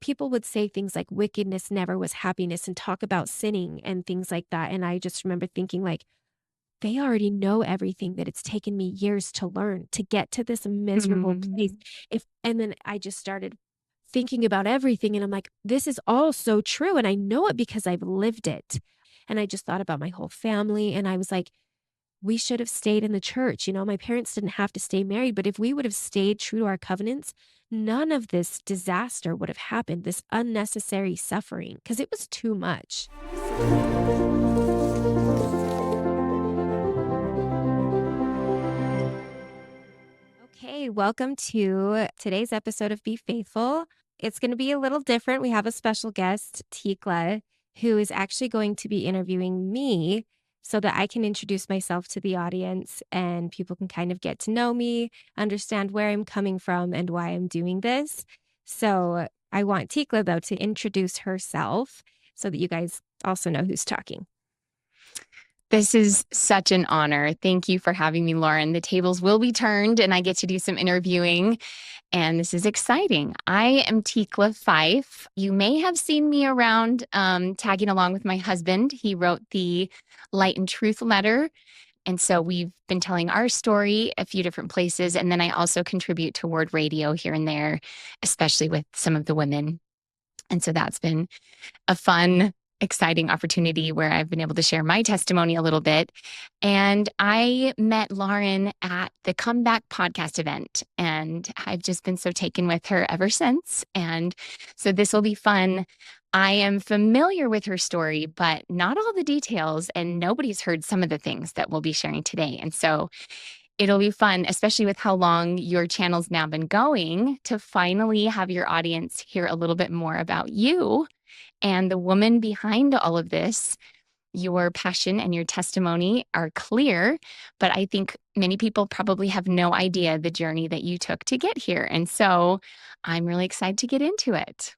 people would say things like wickedness never was happiness and talk about sinning and things like that. And I just remember thinking like, they already know everything that it's taken me years to learn to get to this miserable place. Mhm. And then I just started thinking about everything and I'm like, this is all so true. And I know it because I've lived it. And I just thought about my whole family and I was like, we should have stayed in the church. My parents didn't have to stay married, but if we would have stayed true to our covenants, none of this disaster would have happened, this unnecessary suffering, because it was too much. Okay, welcome to today's episode of Be Faithful. It's going to be a little different. We have a special guest, Tikla, who is actually going to be interviewing me so that I can introduce myself to the audience and people can kind of get to know me, understand where I'm coming from and why I'm doing this. So I want Tikla, though, to introduce herself so that you guys also know who's talking. This is such an honor. Thank you for having me, Lauren. The tables will be turned and I get to do some interviewing, and this is exciting. I am Tikla Fife. You may have seen me around tagging along with my husband. He wrote the Light and Truth letter. And so we've been telling our story a few different places. And then I also contribute to Word Radio here and there, especially with some of the women. And so that's been a fun, exciting opportunity where I've been able to share my testimony a little bit. And I met Lauren at the Comeback podcast event, and I've just been so taken with her ever since. And so this will be fun. I am familiar with her story, but not all the details, and nobody's heard some of the things that we'll be sharing today. And so it'll be fun, especially with how long your channel's now been going, to finally have your audience hear a little bit more about you and the woman behind all of this. Your passion and your testimony are clear, but I think many people probably have no idea the journey that you took to get here. And so I'm really excited to get into it.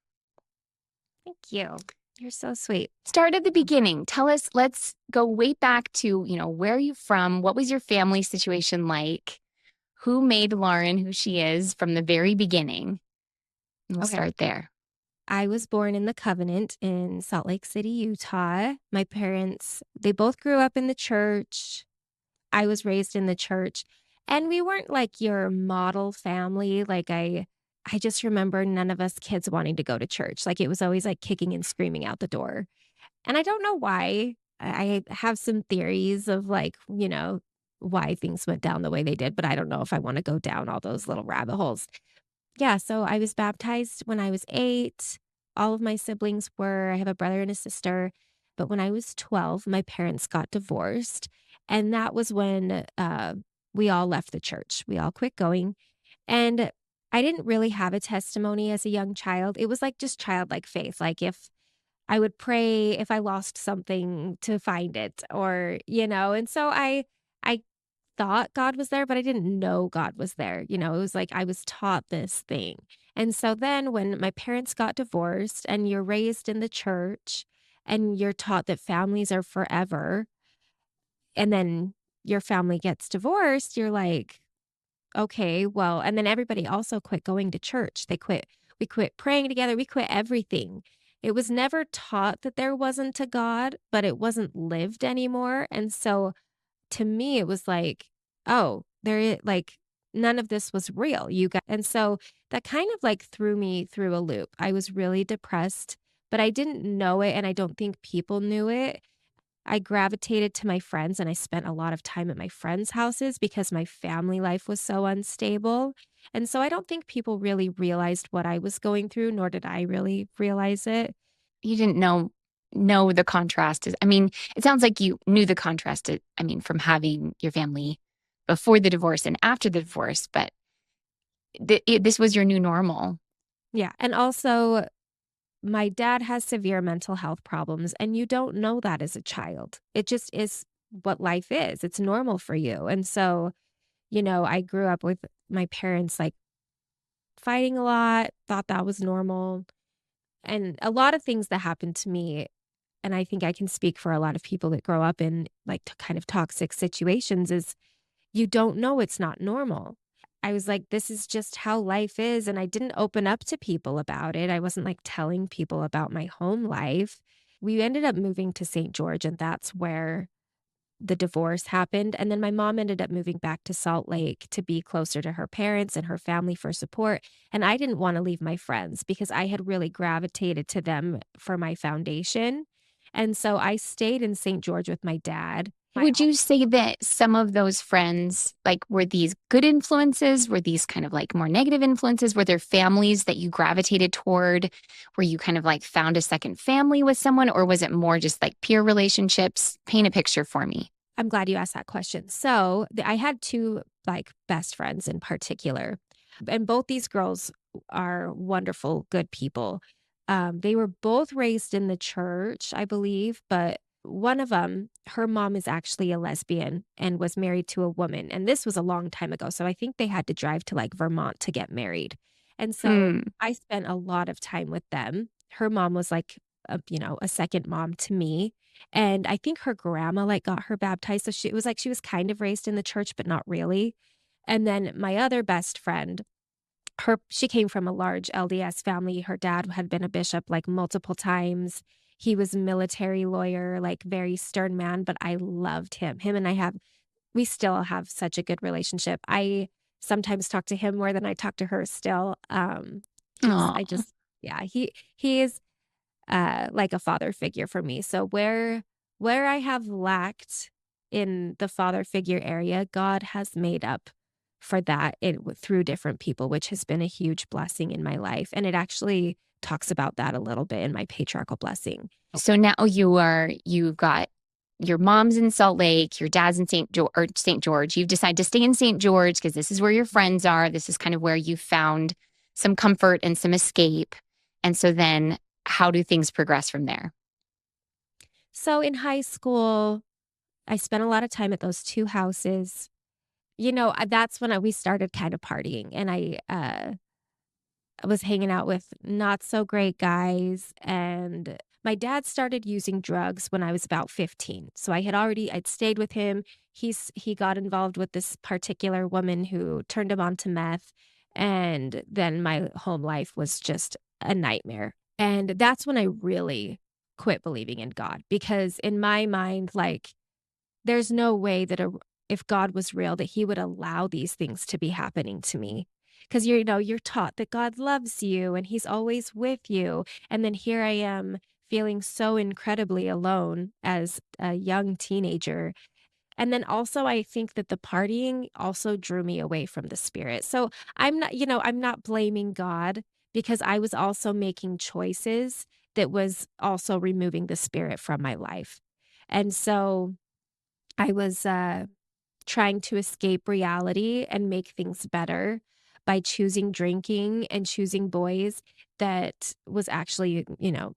Thank you. You're so sweet. Start at the beginning. Tell us, let's go way back to, where are you from? What was your family situation like? Who made Lauren who she is from the very beginning? And we'll Okay. start there. I was born in the Covenant in Salt Lake City, Utah. My parents, they both grew up in the church. I was raised in the church, and we weren't like your model family. Like I just remember none of us kids wanting to go to church. Like it was always like kicking and screaming out the door. And I don't know why. I have some theories of like, why things went down the way they did, but I don't know if I want to go down all those little rabbit holes. Yeah, so I was baptized when I was 8. All of my siblings were. I have a brother and a sister. But when I was 12, my parents got divorced. And that was when we all left the church. We all quit going. And I didn't really have a testimony as a young child. It was like just childlike faith. Like if I would pray if I lost something to find it or. And so I thought God was there, but I didn't know God was there. It was like I was taught this thing. And so then when my parents got divorced and you're raised in the church and you're taught that families are forever, and then your family gets divorced, you're like, okay, well, and then everybody also quit going to church. We quit praying together, we quit everything. It was never taught that there wasn't a God, but it wasn't lived anymore. And so to me, it was like, oh, like none of this was real. And so that kind of like threw me through a loop. I was really depressed, but I didn't know it. And I don't think people knew it. I gravitated to my friends and I spent a lot of time at my friends' houses because my family life was so unstable. And so I don't think people really realized what I was going through, nor did I really realize it. You didn't know the contrast is, it sounds like you knew the contrast, from having your family before the divorce and after the divorce, but this was your new normal. Yeah. And also, my dad has severe mental health problems, and you don't know that as a child. It just is what life is. It's normal for you. And so, I grew up with my parents like fighting a lot, thought that was normal. And a lot of things that happened to me, and I think I can speak for a lot of people that grow up in like kind of toxic situations, is you don't know it's not normal. I was like, this is just how life is. And I didn't open up to people about it. I wasn't like telling people about my home life. We ended up moving to St. George, and that's where the divorce happened. And then my mom ended up moving back to Salt Lake to be closer to her parents and her family for support. And I didn't want to leave my friends because I had really gravitated to them for my foundation. And so I stayed in St. George with my dad. Would you say that some of those friends, like, were these good influences? Were these kind of like more negative influences? Were there families that you gravitated toward where you kind of like found a second family with someone, or was it more just like peer relationships? Paint a picture for me. I'm glad you asked that question. So I had two like best friends in particular, and both these girls are wonderful, good people. They were both raised in the church, I believe, but one of them, her mom is actually a lesbian and was married to a woman. And this was a long time ago. So I think they had to drive to like Vermont to get married. And so Mm. I spent a lot of time with them. Her mom was like, a second mom to me. And I think her grandma like got her baptized. So it was like she was kind of raised in the church, but not really. And then my other best friend, she came from a large LDS family. Her dad had been a bishop like multiple times. He was a military lawyer, like very stern man, but I loved him. Him and we still have such a good relationship. I sometimes talk to him more than I talk to her still. Oh, I just, yeah, he is like a father figure for me. So where I have lacked in the father figure area, God has made up for that through different people, which has been a huge blessing in my life. And it actually talks about that a little bit in my patriarchal blessing. so now you've got your mom's in Salt Lake, your dad's in St. George. You've decided to stay in St. George because this is where your friends are. This is kind of where you found some comfort and some escape. And so then how do things progress from there? So in high school, I spent a lot of time at those two houses. That's when we started kind of partying, and I was hanging out with not so great guys, and my dad started using drugs when I was about 15. So I'd stayed with him. He got involved with this particular woman who turned him on to meth, and then my home life was just a nightmare. And that's when I really quit believing in God, because in my mind, like, there's no way that if God was real, that he would allow these things to be happening to me. Because you're taught that God loves you and he's always with you. And then here I am feeling so incredibly alone as a young teenager. And then also I think that the partying also drew me away from the spirit. So I'm not blaming God, because I was also making choices that was also removing the spirit from my life. And so I was trying to escape reality and make things better by choosing drinking and choosing boys that was actually,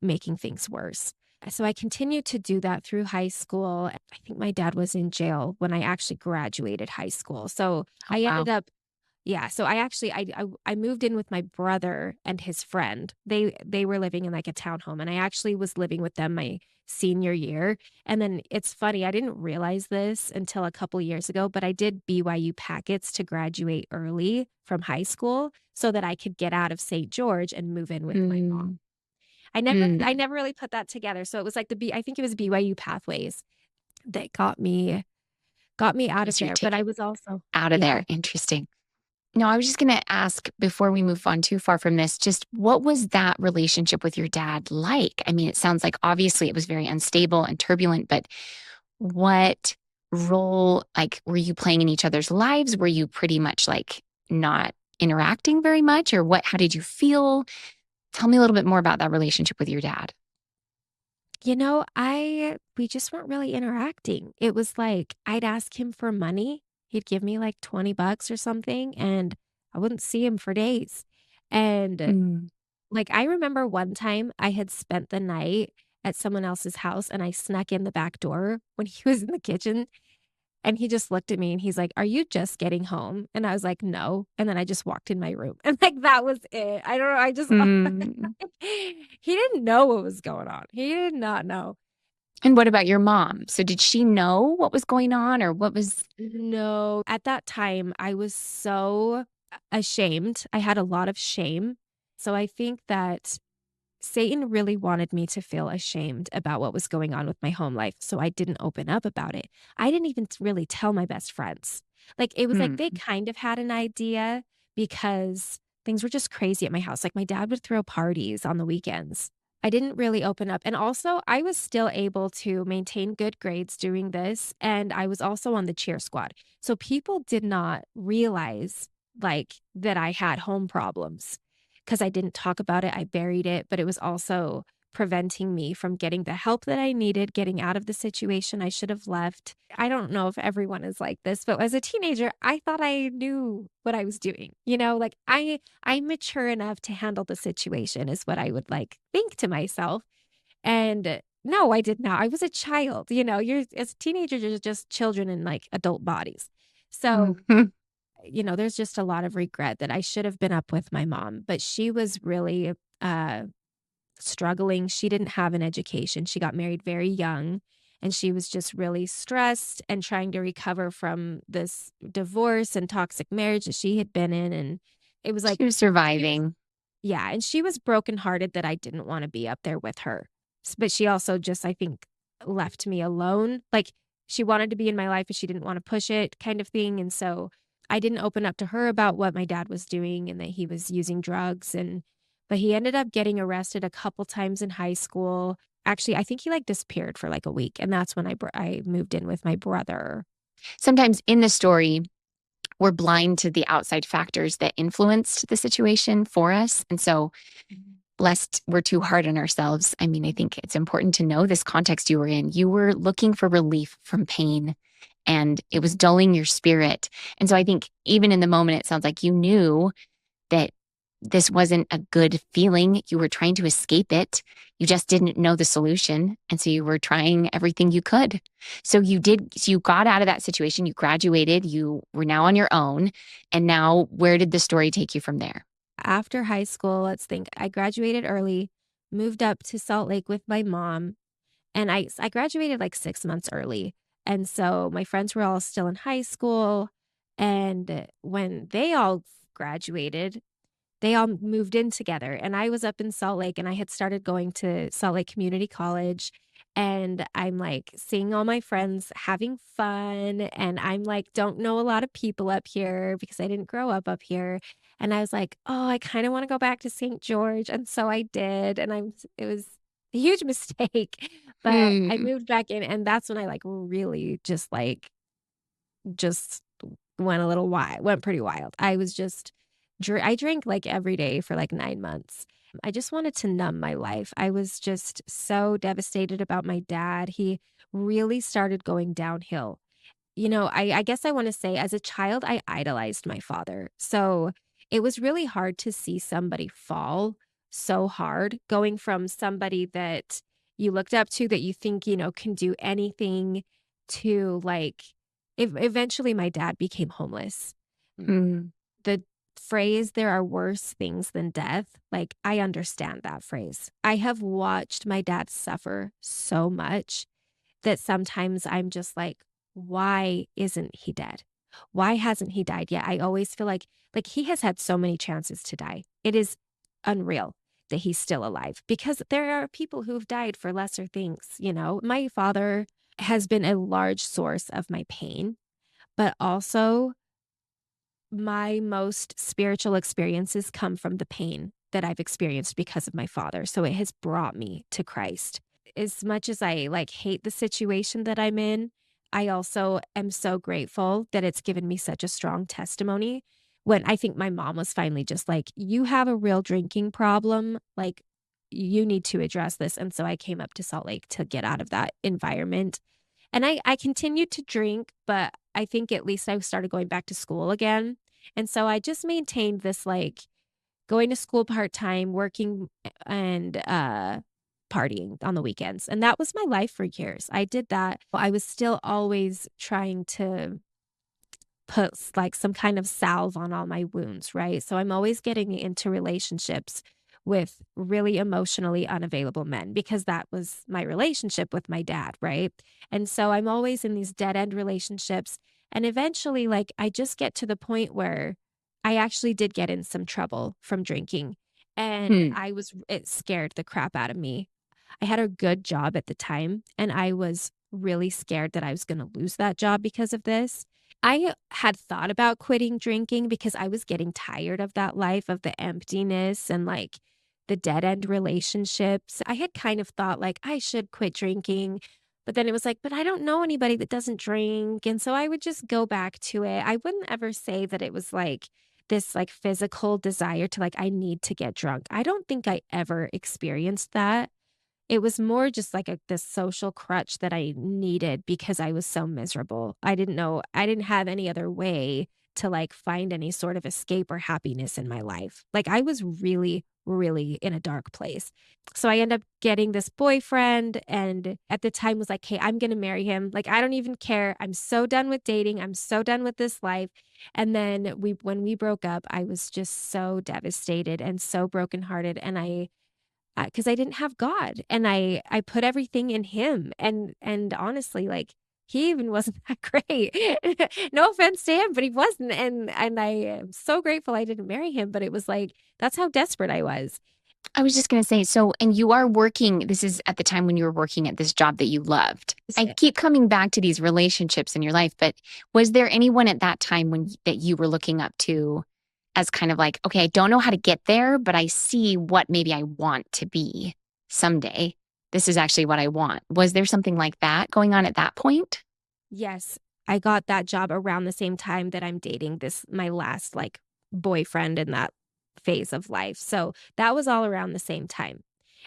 making things worse. So I continued to do that through high school. I think my dad was in jail when I actually graduated high school. So Oh, I wow. ended up yeah, so I actually I moved in with my brother and his friend. They were living in like a townhome, and I actually was living with them my senior year. And then it's funny, I didn't realize this until a couple years ago, but I did BYU packets to graduate early from high school so that I could get out of St. George and move in with my mom. Mm, I mm. never really put that together. So it was like I think it was BYU pathways that got me That out of was your there, but I ticket was also out of yeah. there. Interesting. No, I was just going to ask before we move on too far from this, just what was that relationship with your dad like? I mean, it sounds like obviously it was very unstable and turbulent, but what role, like, were you playing in each other's lives? Were you pretty much like not interacting very much, or what? How did you feel? Tell me a little bit more about that relationship with your dad. We just weren't really interacting. It was like I'd ask him for money. He'd give me like 20 bucks or something, and I wouldn't see him for days. And Mm, like I remember one time I had spent the night at someone else's house, and I snuck in the back door when he was in the kitchen, and he just looked at me and he's like, "Are you just getting home?" And I was like, "No." And then I just walked in my room. And like that was it. I don't know. I just mm. he didn't know what was going on. He did not know. And what about your mom? So did she know what was going on, or what was? No, at that time, I was so ashamed. I had a lot of shame. So I think that Satan really wanted me to feel ashamed about what was going on with my home life. So I didn't open up about it. I didn't even really tell my best friends. Like it was like Hmm. they kind of had an idea because things were just crazy at my house. Like my dad would throw parties on the weekends. I didn't really open up. And also, I was still able to maintain good grades doing this. And I was also on the cheer squad. So people did not realize like that I had home problems because I didn't talk about it. I buried it, but it was also preventing me from getting the help that I needed, getting out of the situation I should have left. I don't know if everyone is like this, but as a teenager, I thought I knew what I was doing. Like I'm mature enough to handle the situation is what I would like think to myself. And no, I did not. I was a child. You're as teenagers, you're just children in like adult bodies. So Mhm. there's just a lot of regret that I should have been up with my mom, but she was really uh, struggling. She didn't have an education. She got married very young and she was just really stressed and trying to recover from this divorce and toxic marriage that she had been in. And it was like, She was she was surviving. yeah, and she was brokenhearted that I didn't wanna be up there with her. But she also just, I think, left me alone. Like, she wanted to be in my life, but she didn't wanna push it kind of thing, and so I didn't open up to her about what my dad was doing and that he was using drugs, but he ended up getting arrested a couple times in high school. Actually, I think he, like, disappeared for, like, a week, and that's when I moved in with my brother. Sometimes in the story, we're blind to the outside factors that influenced the situation for us. And so, lest we're too hard on ourselves, I mean, I think it's important to know this context you were in. You were looking for relief from pain and it was dulling your spirit. And so, I think even in the moment, it sounds like you knew that this wasn't a good feeling. You were trying to escape it. You just didn't know the solution. And so you were trying everything you could. So you got out of that situation. You graduated. You were now on your own. And now, where did the story take you from there? After high school, let's think, I graduated early, moved up to Salt Lake with my mom. And I graduated like 6 months early, and so my friends were all still in high school, and when they all graduated, they all moved in together, and I was up in Salt Lake, and I had started going to Salt Lake Community College, and I'm, like, seeing all my friends having fun, and I'm, like, don't know a lot of people up here because I didn't grow up here, and I was like, "Oh, I kinda wanna go back to St. George," and so I did, and it was a huge mistake, but I Hmm. moved back in, and that's when I, like, really just went pretty wild. I was just I drank, like, every day for, like, 9 months. I just wanted to numb my life. I was just so devastated about my dad. He really started going downhill. I guess I wanna say as a child, I idolized my father. So, it was really hard to see somebody fall so hard, going from somebody that you looked up to that you think, can do anything to, like eventually, my dad became homeless. Hmm. The phrase, "There are worse things than death," like, I understand that phrase. I have watched my dad suffer so much that sometimes I'm just like, why isn't he dead? Why hasn't he died yet? I always feel like he has had so many chances to die. It is unreal that he's still alive because there are people who've died for lesser things. My father has been a large source of my pain, but also my most spiritual experiences come from the pain that I've experienced because of my father. So it has brought me to Christ. As much as I like hate the situation that I'm in, I also am so grateful that it's given me such a strong testimony. When I think my mom was finally just like, "You have a real drinking problem. Like, you need to address this." And so I came up to Salt Lake to get out of that environment. And I continued to drink, but I think at least I started going back to school again. And so I just maintained this, like, going to school part-time, working, and, partying on the weekends, and that was my life for years. I did that. I was still always trying to put like some kind of salve on all my wounds, right? So I'm always getting into relationships with really emotionally unavailable men because that was my relationship with my dad, right? And so I'm always in these dead end relationships. And eventually, like, I just get to the point where I actually did get in some trouble from drinking, and Hmm. it scared the crap out of me. I had a good job at the time, and I was really scared that I was going to lose that job because of this. I had thought about quitting drinking because I was getting tired of that life of the emptiness and like the dead end relationships. I had kind of thought like I should quit drinking, but then it was like, but I don't know anybody that doesn't drink. And so I would just go back to it. I wouldn't ever say that it was like this like physical desire to like, I need to get drunk. I don't think I ever experienced that. It was more just like this social crutch that I needed because I was so miserable. I didn't have any other way to like find any sort of escape or happiness in my life. Like I was really, really in a dark place. So I end up getting this boyfriend and at the time was like, "Hey, I'm going to marry him. Like I don't even care. I'm so done with dating. I'm so done with this life." And then when we broke up, I was just so devastated and so brokenhearted and because I didn't have God and I put everything in him and honestly like he even wasn't that great. No offense to him, but he wasn't and I am so grateful I didn't marry him, but it was like that's how desperate I was. I was just going to say, so, and you are working, this is at the time when you were working at this job that you loved. I keep coming back to these relationships in your life, but was there anyone at that time that you were looking up to as kind of like, okay, I don't know how to get there, but I see what maybe I want to be someday. This is actually what I want. Was there something like that going on at that point? Yes, I got that job around the same time that I'm dating this my last like boyfriend in that phase of life. So that was all around the same time.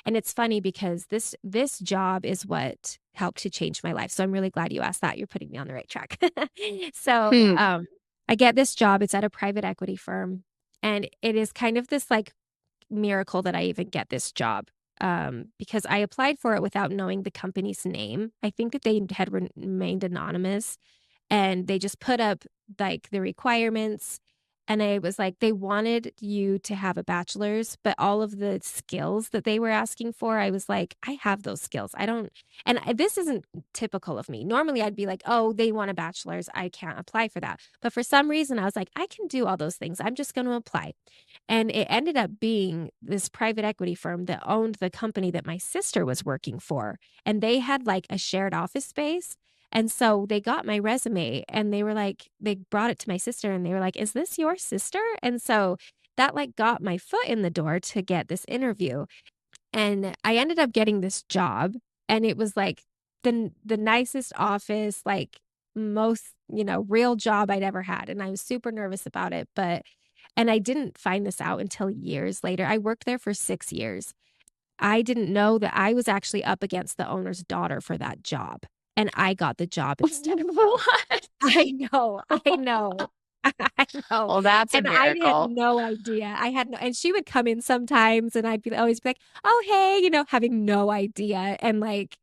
And it's funny because this job is what helped to change my life. So I'm really glad you asked that. You're putting me on the right track. So Hmm. I get this job. It's at a private equity firm. And it is kind of this like miracle that I even get this job because I applied for it without knowing the company's name. I think that they had remained anonymous and they just put up like the requirements. And I was like, they wanted you to have a bachelor's, but all of the skills that they were asking for, I was like, I have those skills. I don't, this isn't typical of me. Normally I'd be like, oh, they want a bachelor's. I can't apply for that. But for some reason, I was like, I can do all those things. I'm just going to apply. And it ended up being this private equity firm that owned the company that my sister was working for. And they had like a shared office space. And so they got my resume and they were like, they brought it to my sister and they were like, is this your sister? And so that like got my foot in the door to get this interview. And I ended up getting this job and it was like the nicest office, like most, real job I'd ever had. And I was super nervous about it, and I didn't find this out until years later. I worked there for 6 years. I didn't know that I was actually up against the owner's daughter for that job, and I got the job instead of What? I know. I know. Well, that's a And I had miracle. no idea. I had no and she would come in sometimes and I'd be always be like, "Oh, hey," having no idea. And like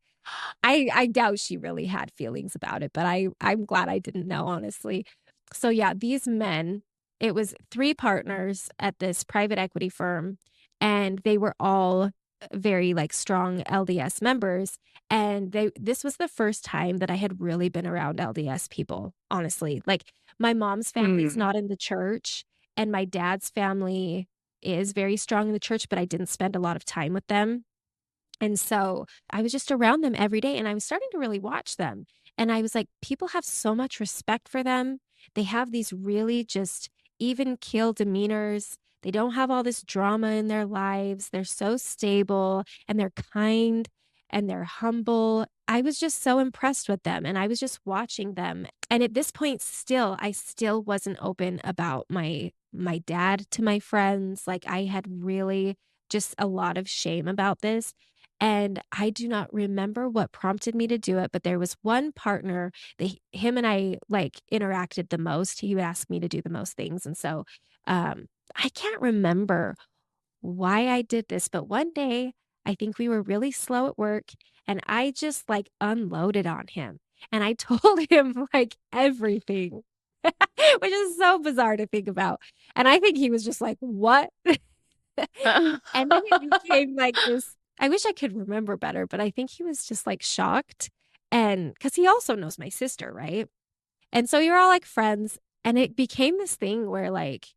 I doubt she really had feelings about it, but I'm glad I didn't know, honestly. So yeah, these men, it was 3 partners at this private equity firm, and they were all very like strong LDS members. And this was the first time that I had really been around LDS people, honestly. Like my mom's family's Hmm. not in the church, and my dad's family is very strong in the church, but I didn't spend a lot of time with them. And so I was just around them every day and I was starting to really watch them. And I was like, people have so much respect for them. They have these really just even keel demeanors. They don't have all this drama in their lives. They're so stable and they're kind and they're humble. I was just so impressed with them and I was just watching them. And at this point I still wasn't open about my dad to my friends. Like I had really just a lot of shame about this. And I do not remember what prompted me to do it, but there was one partner that him and I like interacted the most. He would ask me to do the most things. And so I can't remember why I did this, but one day I think we were really slow at work and I just like unloaded on him and I told him like everything, which is so bizarre to think about. And I think he was just like, what? And then it became like this. I wish I could remember better, but I think he was just like shocked. And because he also knows my sister, right? And so you're all like friends. And it became this thing where like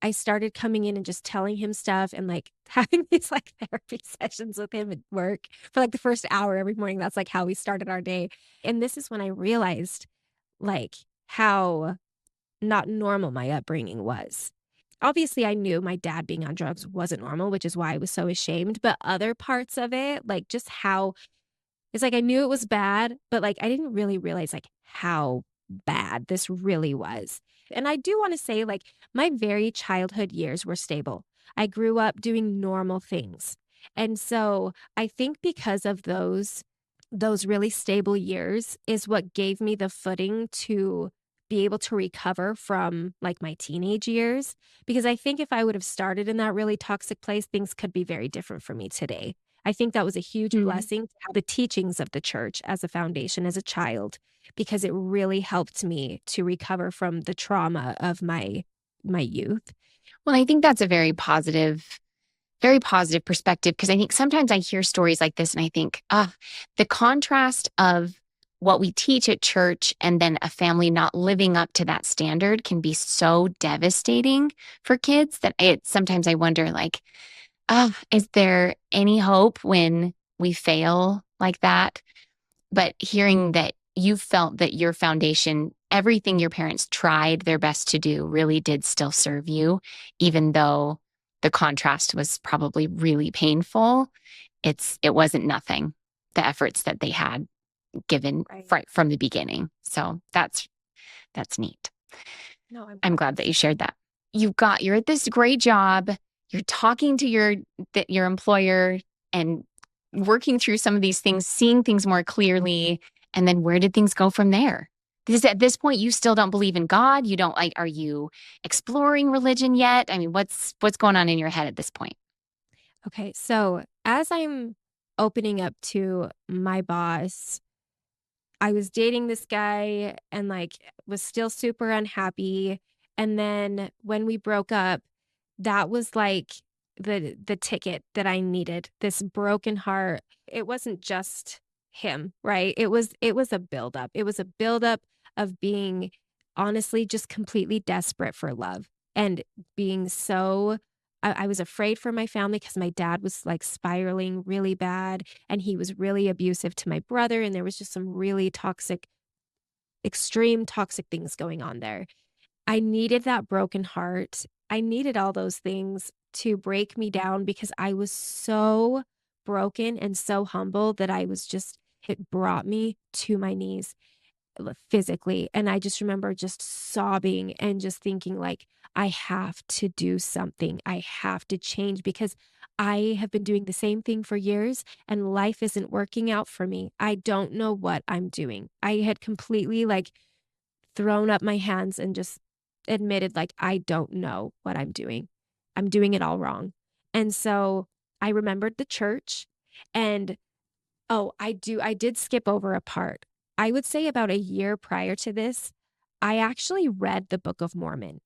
I started coming in and just telling him stuff and like having these like therapy sessions with him at work for like the first hour every morning. That's like how we started our day. And this is when I realized like how not normal my upbringing was. Obviously, I knew my dad being on drugs wasn't normal, which is why I was so ashamed. But other parts of it, like just how it's like I knew it was bad, but like I didn't really realize like how bad this really was. And I do want to say, like, my very childhood years were stable. I grew up doing normal things. And so I think because of those really stable years is what gave me the footing to be able to recover from like my teenage years. Because I think if I would have started in that really toxic place, things could be very different for me today. I think that was a huge Mm. blessing to have the teachings of the church as a foundation as a child, because it really helped me to recover from the trauma of my youth. Well, I think that's a very positive perspective because I think sometimes I hear stories like this and I think, the contrast of what we teach at church and then a family not living up to that standard can be so devastating for kids that sometimes I wonder, like, is there any hope when we fail like that? But hearing that you felt that your foundation, everything your parents tried their best to do, really did still serve you, even though the contrast was probably really painful. It wasn't nothing, the efforts that they had given Right. from the beginning. So that's neat. No, I'm I'm glad glad you that you said shared that. You're at this great job. You're talking to your employer and working through some of these things, seeing things more clearly. And then where did things go from there? Because at this point, you still don't believe in God. You don't like, are you exploring religion yet? I mean, what's going on in your head at this point? Okay, so as I'm opening up to my boss, I was dating this guy and like was still super unhappy. And then when we broke up, that was like the ticket that I needed. This broken heart. It wasn't just him, right? It was a buildup. It was a buildup of being honestly just completely desperate for love and being so I was afraid for my family because my dad was like spiraling really bad and he was really abusive to my brother. And there was just some really toxic, extreme toxic things going on there. I needed that broken heart. I needed all those things to break me down because I was so broken and so humble that it brought me to my knees physically. And I just remember just sobbing and just thinking, like, I have to do something. I have to change because I have been doing the same thing for years and life isn't working out for me. I don't know what I'm doing. I had completely like thrown up my hands and just admitted, like, I don't know what I'm doing. I'm doing it all wrong. And so I remembered the church and oh, I did skip over a part. I would say about a year prior to this, I actually read the Book of Mormon.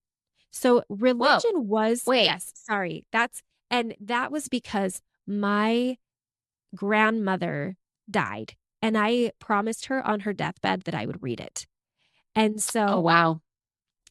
So Whoa, religion was, wait. yes, sorry. And that was because my grandmother died and I promised her on her deathbed that I would read it. And Oh, so, wow.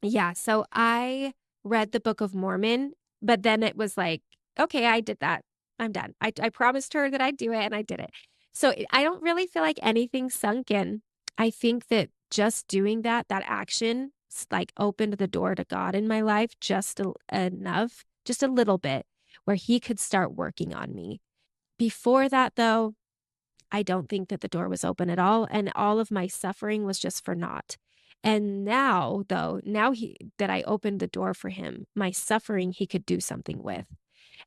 yeah, so I read the Book of Mormon, but then it was like, okay, I did that. I'm done. I promised her that I'd do it and I did it. So I don't really feel like anything sunk in. I think that just doing that action like opened the door to God in my life just enough, just a little bit where he could start working on me. Before that, though, I don't think that the door was open at all. And all of my suffering was just for naught. And now, though, now that I opened the door for him, my suffering he could do something with.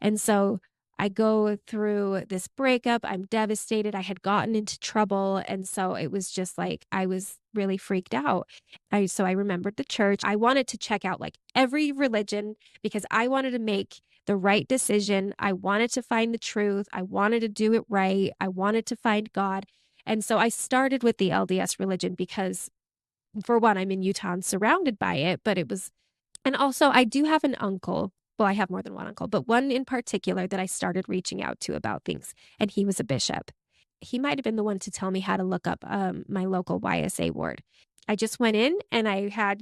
And so I go through this breakup. I'm devastated. I had gotten into trouble. And so it was just like I was really freaked out. So I remembered the church. I wanted to check out like every religion because I wanted to make the right decision. I wanted to find the truth. I wanted to do it right. I wanted to find God. And so I started with the LDS religion because, for one, I'm in Utah and surrounded by it, but it was and also, I do have an uncle. Well, I have more than one uncle, but one in particular that I started reaching out to about things, and he was a bishop. He might have been the one to tell me how to look up my local YSA ward. I just went in and I had,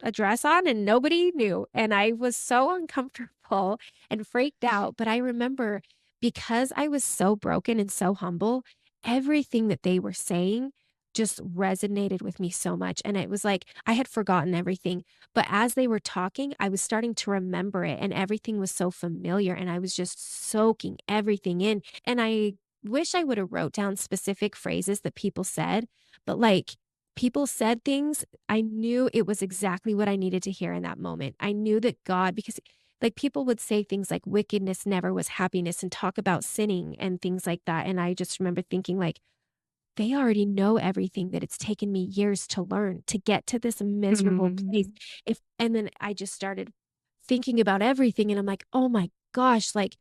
a dress on and nobody knew. And I was so uncomfortable and freaked out. But I remember because I was so broken and so humble, everything that they were saying just resonated with me so much. And it was like I had forgotten everything. But as they were talking, I was starting to remember it and everything was so familiar. And I was just soaking everything in. And I wish I would have wrote down specific phrases that people said, but like people said things, I knew it was exactly what I needed to hear in that moment. I knew that God, because like people would say things like wickedness never was happiness and talk about sinning and things like that. And I just remember thinking like, they already know everything that it's taken me years to learn to get to this miserable place. Mm. If and then I just started thinking about everything and I'm like, "Oh my gosh, like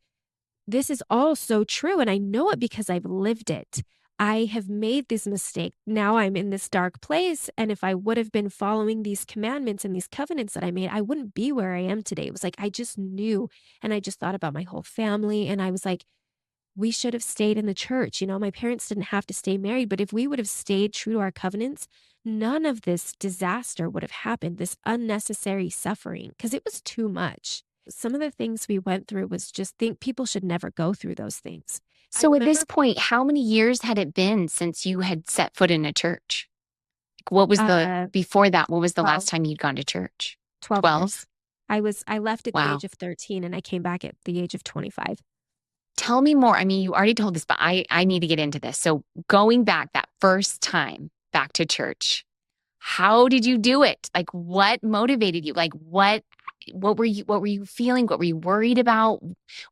this is all so true and I know it because I've lived it. I have made this mistake. Now I'm in this dark place and if I would have been following these commandments and these covenants that I made, I wouldn't be where I am today." It was like I just knew and I just thought about my whole family and I was like, we should have stayed in the church. You know, my parents didn't have to stay married, but if we would have stayed true to our covenants, none of this disaster would have happened, this unnecessary suffering, because it was too much. Some of the things we went through was just think people should never go through those things. I So at this remember point, how many years had it been since you had set foot in a church? Like, what was uh before that, what was the 12, last time you'd gone to church? 12 years. 12? I left at the Wow. age of 13 and I came back at the age of 25. Tell me more. I mean, you already told this, but I need to get into this. So going back that first time back to church, how did you do it? Like what motivated you? Like what were you feeling? What were you worried about?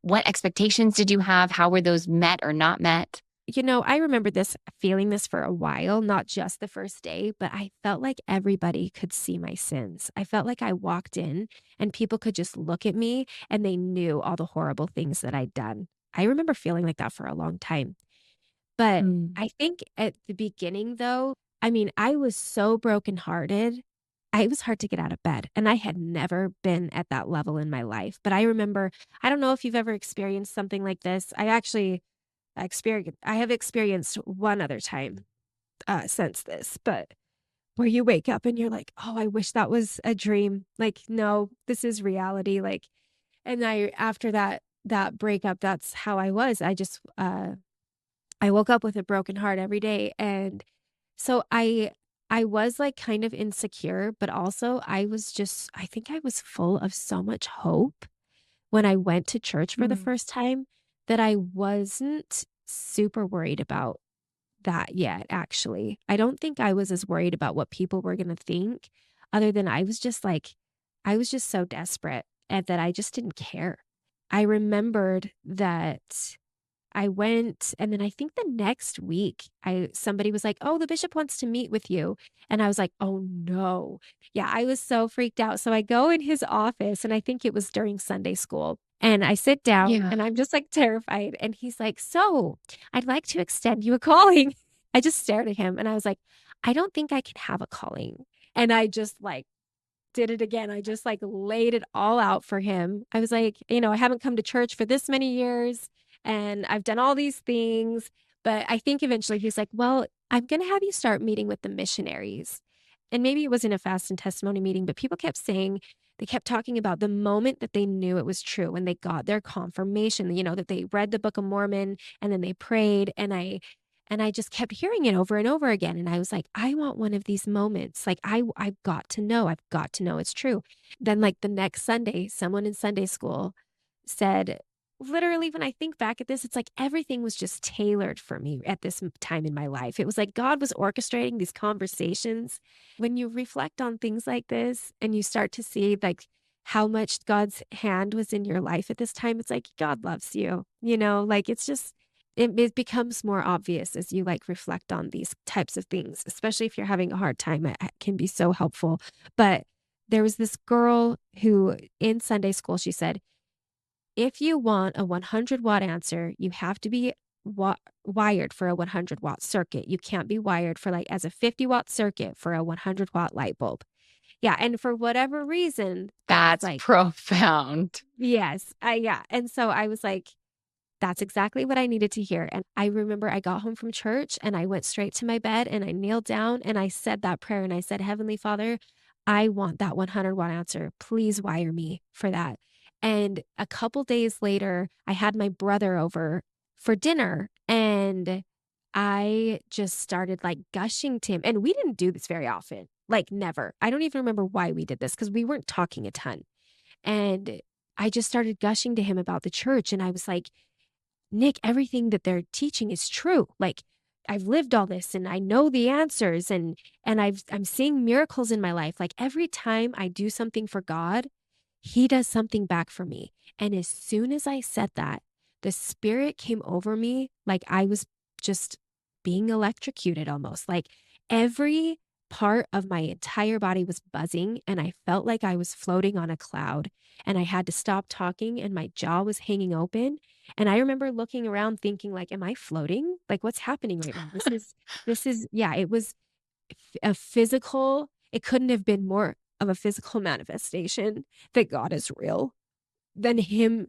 What expectations did you have? How were those met or not met? You know, I remember this feeling this for a while, not just the first day, but I felt like everybody could see my sins. I felt like I walked in and people could just look at me and they knew all the horrible things that I'd done. I remember feeling like that for a long time. But Mm. I think at the beginning, though, I mean, I was so brokenhearted. It was hard to get out of bed. And I had never been at that level in my life. But I remember, I don't know if you've ever experienced something like this. I have experienced one other time, since this, but where you wake up and you're like, "Oh, I wish that was a dream." Like, no, this is reality, like and I after that breakup, that's how I was. I woke up with a broken heart every day, and so I was, like, kind of insecure, but also I think I was full of so much hope when I went to church for the Mm. first time that I wasn't super worried about that yet, actually. I don't think I was as worried about what people were gonna think, other than I was just so desperate and that I just didn't care. I remembered that I went, and then I think the next week, I somebody was like, "Oh, the bishop wants to meet with you." And I was like, "Oh, no." Yeah, I was so freaked out. So I go in his office, and I think it was during Sunday school, and I sit down, Yeah. and I'm just, like, terrified, and he's like, "So, I'd like to extend you a calling." I just stared at him, and I was like, "I don't think I can have a calling." And I just, like, did it again. I just like laid it all out for him. I was like, you know, I haven't come to church for this many years and I've done all these things. But I think eventually he's like, well, I'm going to have you start meeting with the missionaries. And maybe it wasn't a fast and testimony meeting, but people kept saying, they kept talking about the moment that they knew it was true when they got their confirmation, you know, that they read the Book of Mormon and then they prayed. And I just kept hearing it over and over again, and I was like, "I want one of these moments, like, I've got to know it's true." Then, like, the next Sunday, someone in Sunday school said literally, when I think back at this, it's like everything was just tailored for me at this time in my life. It was like God was orchestrating these conversations. When you reflect on things like this and you start to see, like, how much God's hand was in your life at this time, it's like God loves you know? Like, it's just it becomes more obvious as you, like, reflect on these types of things, especially if you're having a hard time, it can be so helpful. But there was this girl who in Sunday school, she said, "If you want a 100-watt answer, you have to be wired for a 100-watt circuit. You can't be wired for, like, as a 50-watt circuit for a 100-watt light bulb." Yeah, and for whatever reason, that's, That's like profound. yes, yeah, and so I was like, that's exactly what I needed to hear, and I remember I got home from church, and I went straight to my bed, and I kneeled down, and I said that prayer, and I said, "Heavenly Father, I want that 100-watt answer. Please wire me for that. And a couple days later, I had my brother over for dinner and I just started like gushing to him. And we didn't do this very often, like never. I don't even remember why we did this because we weren't talking a ton. And I just started gushing to him about the church. And I was like, Nick, everything that they're teaching is true. Like I've lived all this and I know the answers and I'm seeing miracles in my life. Like every time I do something for God, he does something back for me. And as soon as I said that, the spirit came over me like I was just being electrocuted almost. Like every part of my entire body was buzzing and I felt like I was floating on a cloud and I had to stop talking and my jaw was hanging open. And I remember looking around thinking like, am I floating? Like what's happening right now? Yeah, it was a physical, it couldn't have been more of a physical manifestation that God is real than him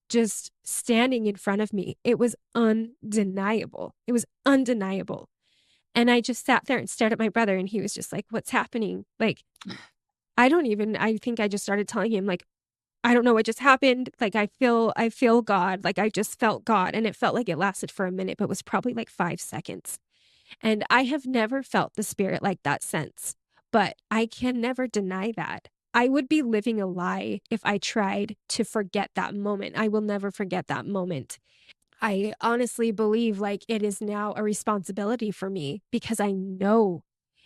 just standing in front of me. It was undeniable. It was undeniable. And I just sat there and stared at my brother and he was just like, what's happening? Like, I think I just started telling him like, I don't know what just happened. Like I feel God. Like I just felt God. And it felt like it lasted for a minute, but it was probably like 5 seconds. And I have never felt the spirit like that since, but I can never deny that. I would be living a lie if I tried to forget that moment. I will never forget that moment. I honestly believe like it is now a responsibility for me because I know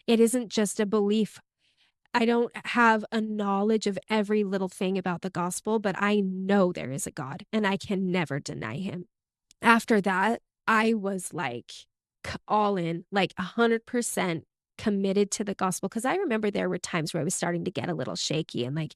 it isn't just a belief. I don't have a knowledge of every little thing about the gospel, but I know there is a God and I can never deny him. After that, I was like all in, like 100% committed to the gospel. Cause I remember there were times where I was starting to get a little shaky and like,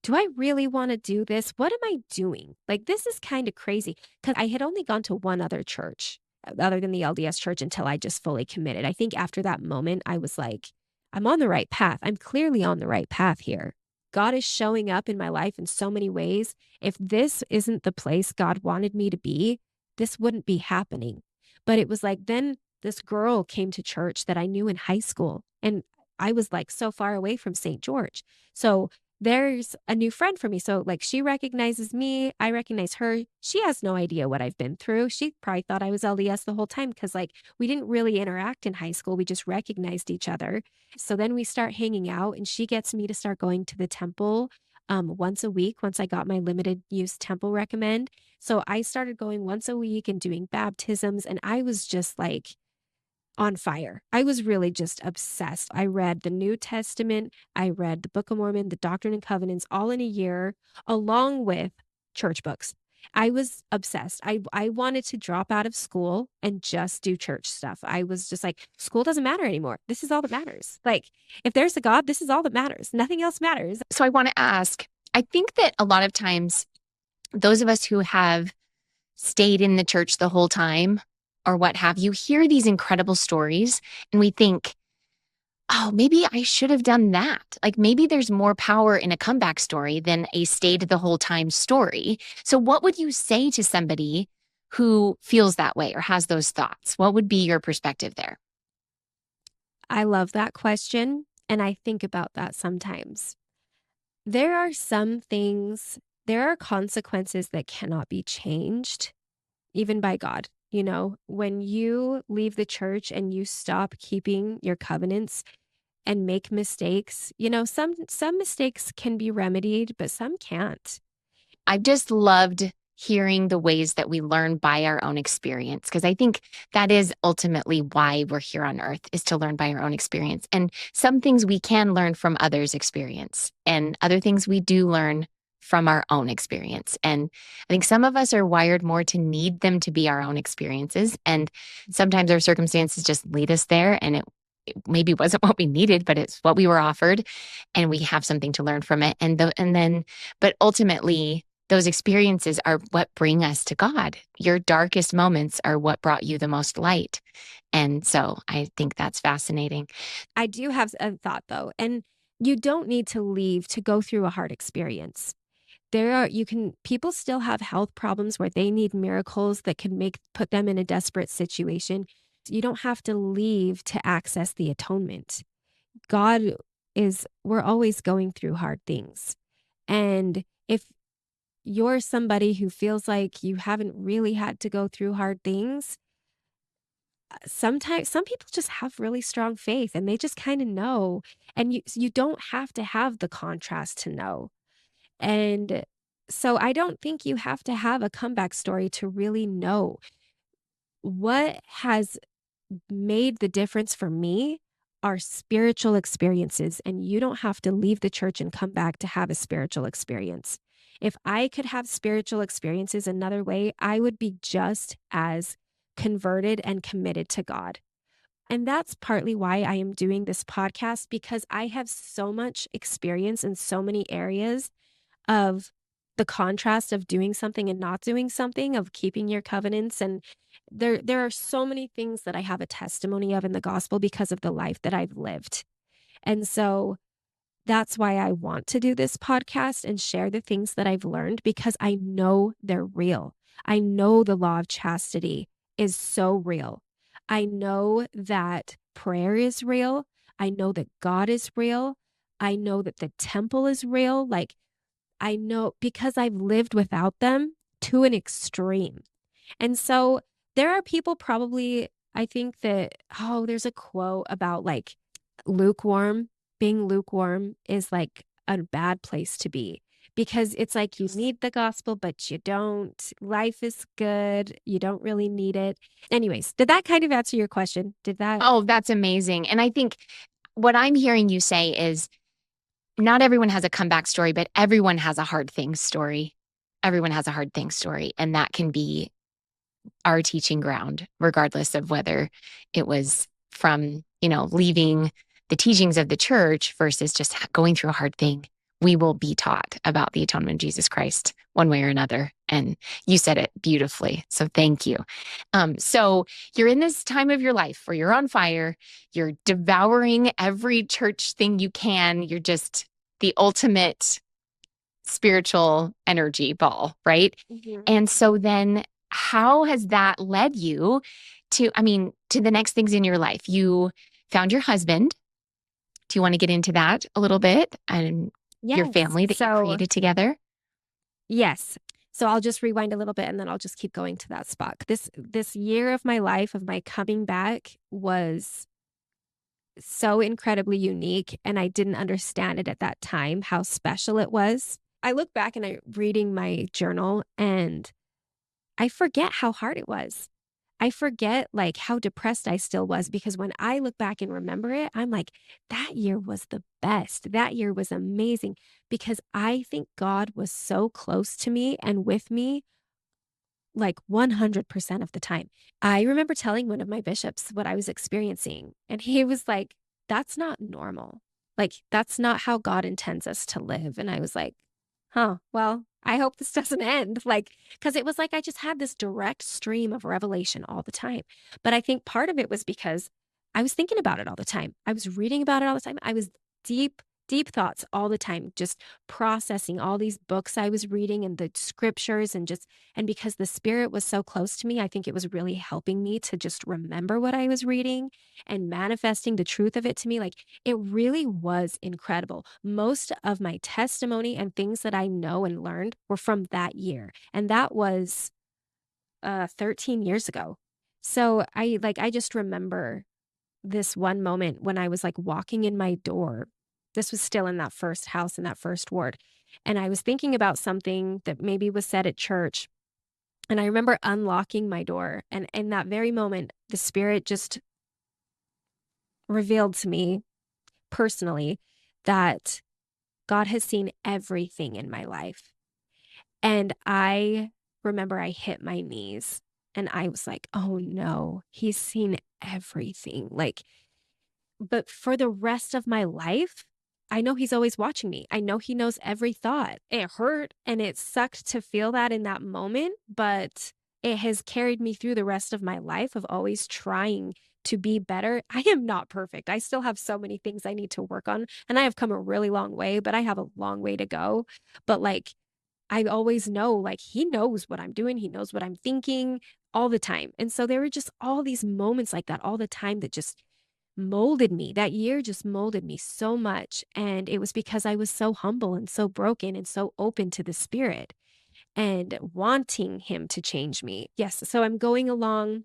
do I really want to do this? What am I doing? Like, this is kind of crazy. Cause I had only gone to one other church other than the LDS church until I just fully committed. I think after that moment, I was like, I'm on the right path. I'm clearly on the right path here. God is showing up in my life in so many ways. If this isn't the place God wanted me to be, this wouldn't be happening. But it was like then this girl came to church that I knew in high school. And I was like so far away from St. George. So there's a new friend for me. So like she recognizes me, I recognize her. She has no idea what I've been through. She probably thought I was LDS the whole time because like we didn't really interact in high school. We just recognized each other. So then we start hanging out and she gets me to start going to the temple once a week once I got my limited use temple recommend. So I started going once a week and doing baptisms and I was just like on fire. I was really just obsessed. I read the New Testament, I read the Book of Mormon, the Doctrine and Covenants all in a year, along with church books. I was obsessed. I wanted to drop out of school and just do church stuff. I was just like, school doesn't matter anymore. This is all that matters. Like, if there's a God, this is all that matters. Nothing else matters. So I want to ask, I think that a lot of times those of us who have stayed in the church the whole time or what have you hear these incredible stories and we think, oh, maybe I should have done that. Like maybe there's more power in a comeback story than a stayed the whole time story. So what would you say to somebody who feels that way or has those thoughts? What would be your perspective there? I love that question. And I think about that sometimes. There are some things, there are consequences that cannot be changed, even by God. You know, when you leave the church and you stop keeping your covenants and make mistakes, you know, some mistakes can be remedied, but some can't. I've just loved hearing the ways that we learn by our own experience, because I think that is ultimately why we're here on earth, is to learn by our own experience. And some things we can learn from others' experience, and other things we do learn from our own experience. And I think some of us are wired more to need them to be our own experiences. And sometimes our circumstances just lead us there, and it maybe wasn't what we needed, but it's what we were offered, and we have something to learn from it. But ultimately, those experiences are what bring us to God. Your darkest moments are what brought you the most light. And so I think that's fascinating. I do have a thought though, and you don't need to leave to go through a hard experience. People still have health problems where they need miracles that can put them in a desperate situation. You don't have to leave to access the atonement. God is we're always going through hard things. And if you're somebody who feels like you haven't really had to go through hard things, sometimes some people just have really strong faith and they just kind of know. And you don't have to have the contrast to know. And so I don't think you have to have a comeback story to really know what has made the difference for me are spiritual experiences. And you don't have to leave the church and come back to have a spiritual experience. If I could have spiritual experiences another way, I would be just as converted and committed to God. And that's partly why I am doing this podcast, because I have so much experience in so many areas of the contrast of doing something and not doing something, of keeping your covenants. And there are so many things that I have a testimony of in the gospel because of the life that I've lived. And so that's why I want to do this podcast and share the things that I've learned, because I know they're real. I know the law of chastity is so real. I know that prayer is real. I know that God is real. I know that the temple is real. Like, I know because I've lived without them to an extreme. And so there are people probably, I think that, oh, there's a quote about like lukewarm, being lukewarm is like a bad place to be, because it's like you need the gospel, but you don't. Life is good. You don't really need it. Anyways, did that kind of answer your question? Did that? Oh, that's amazing. And I think what I'm hearing you say is not everyone has a comeback story, but everyone has a hard things story. Everyone has a hard things story. And that can be our teaching ground, regardless of whether it was from, leaving the teachings of the church versus just going through a hard thing. We will be taught about the atonement of Jesus Christ one way or another. And you said it beautifully. So thank you. So you're in this time of your life where you're on fire, you're devouring every church thing you can. You're just the ultimate spiritual energy ball, right? Mhm. And so then how has that led you to the next things in your life? You found your husband. Do you want to get into that a little bit and your Yes. family that you So, created together? yes. So I'll just rewind a little bit and then I'll just keep going to that spot. This year of my life, of my coming back, was so incredibly unique, and I didn't understand it at that time how special it was. I look back and I'm reading my journal and I forget how hard it was. I forget like how depressed I still was, because when I look back and remember it, I'm like, that year was the best. That year was amazing, because I think God was so close to me and with me like 100% of the time. I remember telling one of my bishops what I was experiencing, and he was like, that's not normal. Like, that's not how God intends us to live. And I was like, huh, well, I hope this doesn't end. Like, because it was like I just had this direct stream of revelation all the time. But I think part of it was because I was thinking about it all the time. I was reading about it all the time. I was deep thoughts all the time, just processing all these books I was reading and the scriptures, and because the Spirit was so close to me, I think it was really helping me to just remember what I was reading and manifesting the truth of it to me. Like, it really was incredible. Most of my testimony and things that I know and learned were from that year. And that was 13 years ago. So I just remember this one moment when I was like walking in my door. This was still in that first house in that first ward. And I was thinking about something that maybe was said at church. And I remember unlocking my door. And in that very moment, the Spirit just revealed to me personally that God has seen everything in my life. And I remember I hit my knees and I was like, oh no, he's seen everything. Like, but for the rest of my life, I know he's always watching me. I know he knows every thought. It hurt and it sucked to feel that in that moment, but it has carried me through the rest of my life of always trying to be better. I am not perfect. I still have so many things I need to work on, and I have come a really long way, but I have a long way to go. But like, I always know, like, he knows what I'm doing, he knows what I'm thinking all the time. And so there were just all these moments like that all the time that just molded me. That year just molded me so much. And it was because I was so humble and so broken and so open to the Spirit and wanting Him to change me. Yes. So I'm going along.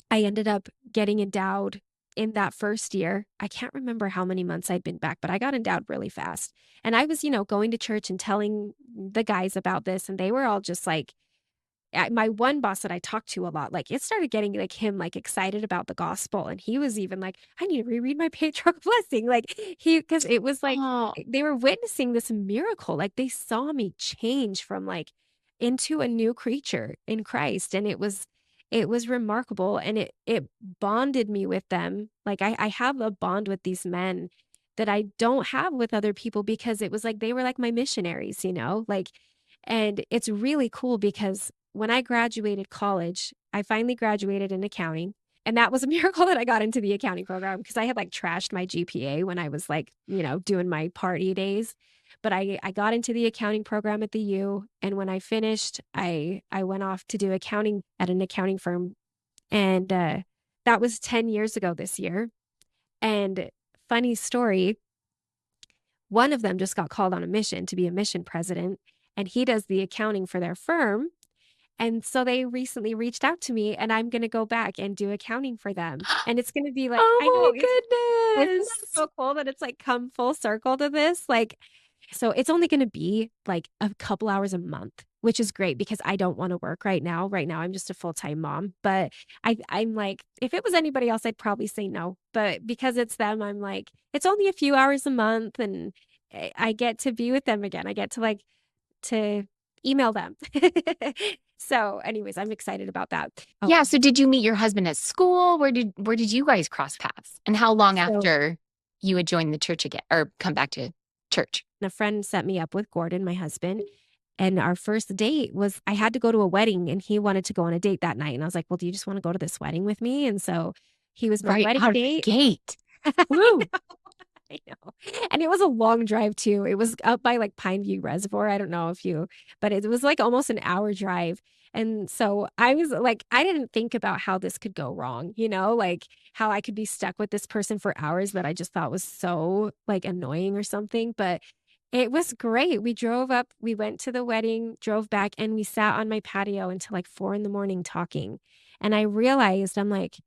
I ended up getting endowed in that first year. I can't remember how many months I'd been back, but I got endowed really fast. And I was, going to church and telling the guys about this, and they were all just like, my one boss that I talked to a lot, like it started getting like him like excited about the gospel. And he was even like, I need to reread my patriarchal blessing. Like because it was like Oh, they were witnessing this miracle. Like they saw me change from like into a new creature in Christ. And it was remarkable. And it bonded me with them. Like I have a bond with these men that I don't have with other people because it was like they were like my missionaries, like, and it's really cool because when I graduated college, I finally graduated in accounting. And that was a miracle that I got into the accounting program because I had like trashed my GPA when I was like, doing my party days. But I got into the accounting program at the U. And when I finished, I went off to do accounting at an accounting firm. And that was 10 years ago this year. And funny story, one of them just got called on a mission to be a mission president. And he does the accounting for their firm. And so they recently reached out to me and I'm going to go back and do accounting for them. And it's going to be like, I know, oh isn't my that goodness. so cool that it's like come full circle to this? Like, so it's only going to be like a couple hours a month, which is great because I don't want to work right now. Right now, I'm just a full-time mom. But I'm like, if it was anybody else, I'd probably say no. But because it's them, I'm like, it's only a few hours a month and I get to be with them again. I get to like to email them. So, anyways, I'm excited about that. Oh, Yeah, so did you meet your husband at school? Where did you guys cross paths? And how long so after you had joined the church again or come back to church? a friend set me up with Gordon, my husband. And our first date was I had to go to a wedding and he wanted to go on a date that night. And I was like, well, do you just want to go to this wedding with me? And so he was my Right wedding out of the date. gate. I Woo. know. I know. And it was a long drive too. It was up by like Pineview Reservoir. I don't know if you, but it was like almost an hour drive. And so I was like, I didn't think about how this could go wrong, like how I could be stuck with this person for hours that I just thought was so like annoying or something. But it was great. We drove up, we went to the wedding, drove back, and we sat on my patio until like 4 in the morning talking. And I realized I'm like,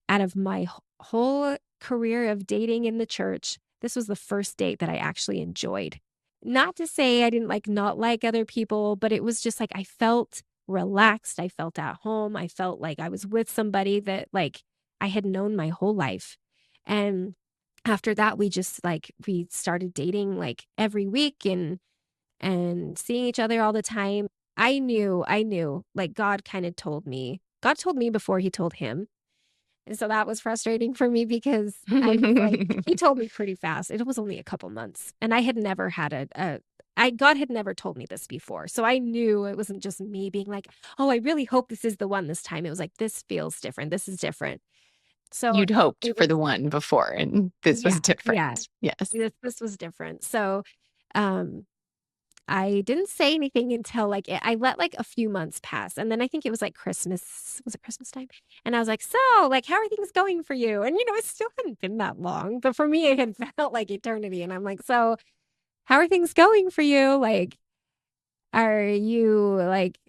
out of my whole career of dating in the church, this was the first date that I actually enjoyed. Not to say I didn't like not like other people, but it was just like I felt relaxed. I felt at home. I felt like I was with somebody that like I had known my whole life. And after that, we just like we started dating like every week and seeing each other all the time. I knew like God told me before he told him, and so that was frustrating for me because I was like, he told me pretty fast. It was only a couple months. And I had never had God had never told me this before. So I knew it wasn't just me being like, oh, I really hope this is the one this time. It was like, this feels different. This is different. So You'd hoped it for was, the one before, and this was yeah, different. yeah. Yes. This was different. So, um, I didn't say anything until like I let like a few months pass. And then I think it was like Christmas. Was it Christmas time? And I was like, so like, how are things going for you? And it still hadn't been that long, but for me, it had felt like eternity. And I'm like, so how are things going for you? Like, are you like,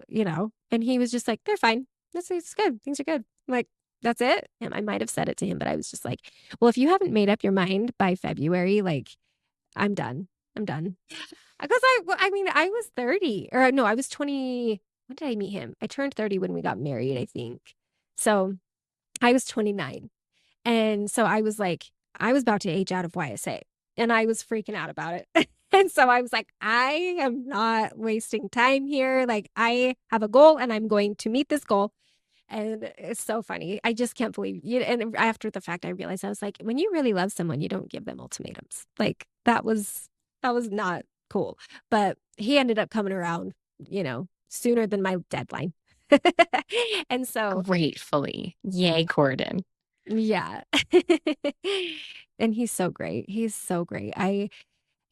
and he was just like, they're fine. It's good. Things are good. I'm like, that's it. And I might have said it to him, but I was just like, well, if you haven't made up your mind by February, like, I'm done. I'm done. Because I mean, I was 30 or no, I was 20. When did I meet him? I turned 30 when we got married, I think. So I was 29. And so I was like, I was about to age out of YSA and I was freaking out about it. And so I was like, I am not wasting time here. Like, I have a goal and I'm going to meet this goal. And it's so funny. I just can't believe you. And after the fact, I realized I was like, when you really love someone, you don't give them ultimatums. Like that was not cool. But he ended up coming around, sooner than my deadline. And so, Gratefully. Yay, Corden. yeah. And he's so great. He's so great.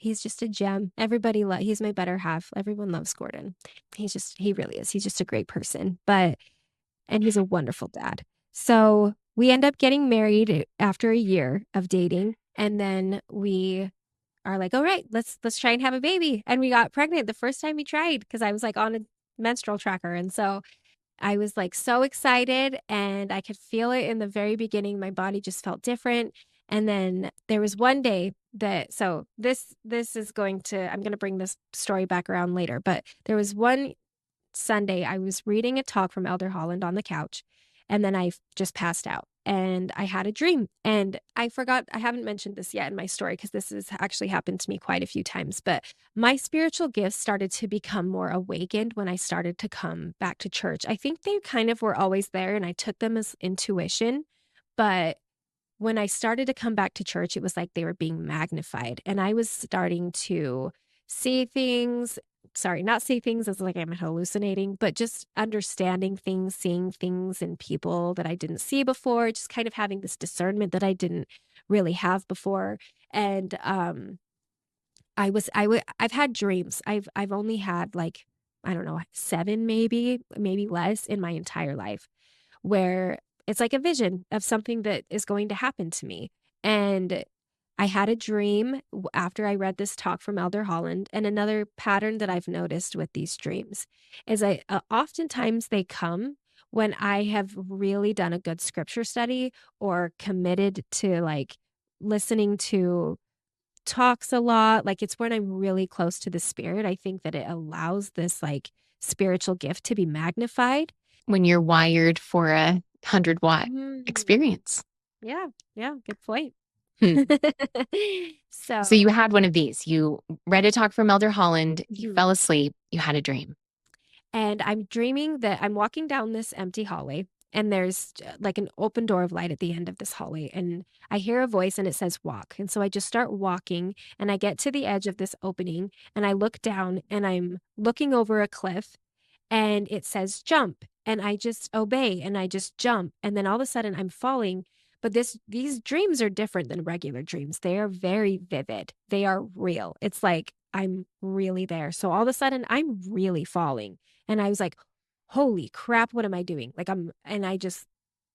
He's just a gem. He's my better half. Everyone loves Gordon. He really is. He's just a great person. And he's a wonderful dad. So we end up getting married after a year of dating. And then we are like, all right, let's try and have a baby. And we got pregnant the first time we tried because I was like on a menstrual tracker. And so I was like so excited and I could feel it in the very beginning. My body just felt different. And then there was one day that so this is going to I'm going to bring this story back around later, but there was one Sunday I was reading a talk from Elder Holland on the couch and then I just passed out and I had a dream and I forgot I haven't mentioned this yet in my story because this has actually happened to me quite a few times, but my spiritual gifts started to become more awakened when I started to come back to church. I think they kind of were always there and I took them as intuition, but when I started to come back to church, it was like they were being magnified and I was starting to see things. Sorry, not see things as like I'm hallucinating, but just understanding things, seeing things in people that I didn't see before, just kind of having this discernment that I didn't really have before. And I've had dreams. I've only had like, I don't know, 7 maybe less in my entire life where it's like a vision of something that is going to happen to me. And I had a dream after I read this talk from Elder Holland. And another pattern that I've noticed with these dreams is oftentimes they come when I have really done a good scripture study or committed to like listening to talks a lot. Like it's when I'm really close to the spirit. I think that it allows this like spiritual gift to be magnified. When you're wired for a 100-watt Mm. experience. Yeah, yeah, good point. Hmm. So So, you had one of these. You read a talk from Elder Holland, you mhm. fell asleep, you had a dream. And I'm dreaming that I'm walking down this empty hallway and there's like an open door of light at the end of this hallway. And I hear a voice and it says walk. And so I just start walking and I get to the edge of this opening and I look down and I'm looking over a cliff and it says jump and I just obey and I just jump and then all of a sudden I'm falling. But these dreams are different than regular dreams. They are very vivid. They are real. It's like I'm really there. So all of a sudden I'm really falling. And I was like, holy crap, what am I doing? And I just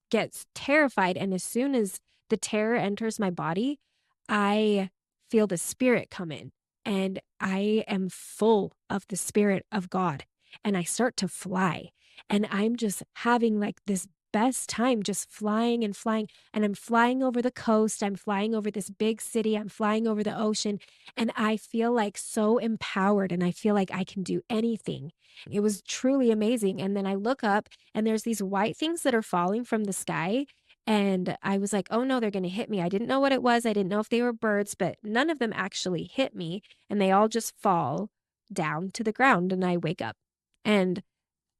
get terrified. And as soon as the terror enters my body, I feel the spirit come in and I am full of the spirit of God and I start to fly. And I'm just having like this best time just flying and flying. And I'm flying over the coast. I'm flying over this big city. I'm flying over the ocean. And I feel like so empowered and I feel like I can do anything. It was truly amazing. And then I look up and there's these white things that are falling from the sky. And I was like, oh no, they're going to hit me. I didn't know what it was. I didn't know if they were birds, but none of them actually hit me. And they all just fall down to the ground. And I wake up. And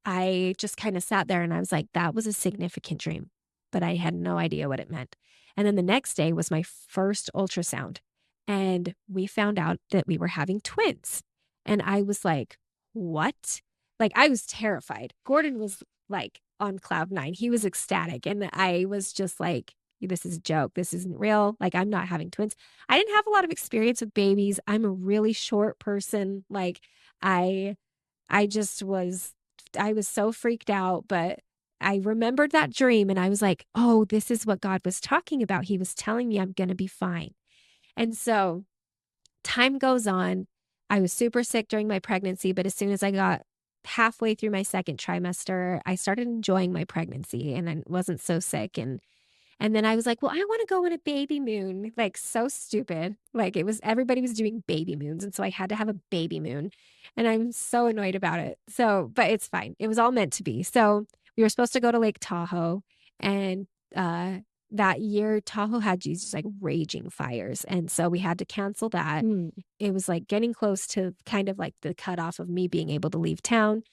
I just kind of sat there and I was like, that was a significant dream, but I had no idea what it meant. And then the next day was my first ultrasound. And we found out that we were having twins. And I was like, what? Like, I was terrified. Gordon was like on cloud 9. He was ecstatic. And I was just like, this is a joke. This isn't real. Like, I'm not having twins. I didn't have a lot of experience with babies. I'm a really short person. Like, I I just was I was so freaked out, but I remembered that dream and I was like, "Oh, this is what God was talking about. He was telling me I'm going to be fine." And so time goes on. I was super sick during my pregnancy, but as soon as I got halfway through my second trimester, I started enjoying my pregnancy and I wasn't so sick and then I was like, well, I want to go on a baby moon. Like, so stupid. Like, it was everybody was doing baby moons. And so I had to have a baby moon. And I'm so annoyed about it. So, but it's fine. It was all meant to be. So we were supposed to go to Lake Tahoe. And that year, Tahoe had these like raging fires. And so we had to cancel that. Hmm. It was like getting close to kind of like the cutoff of me being able to leave town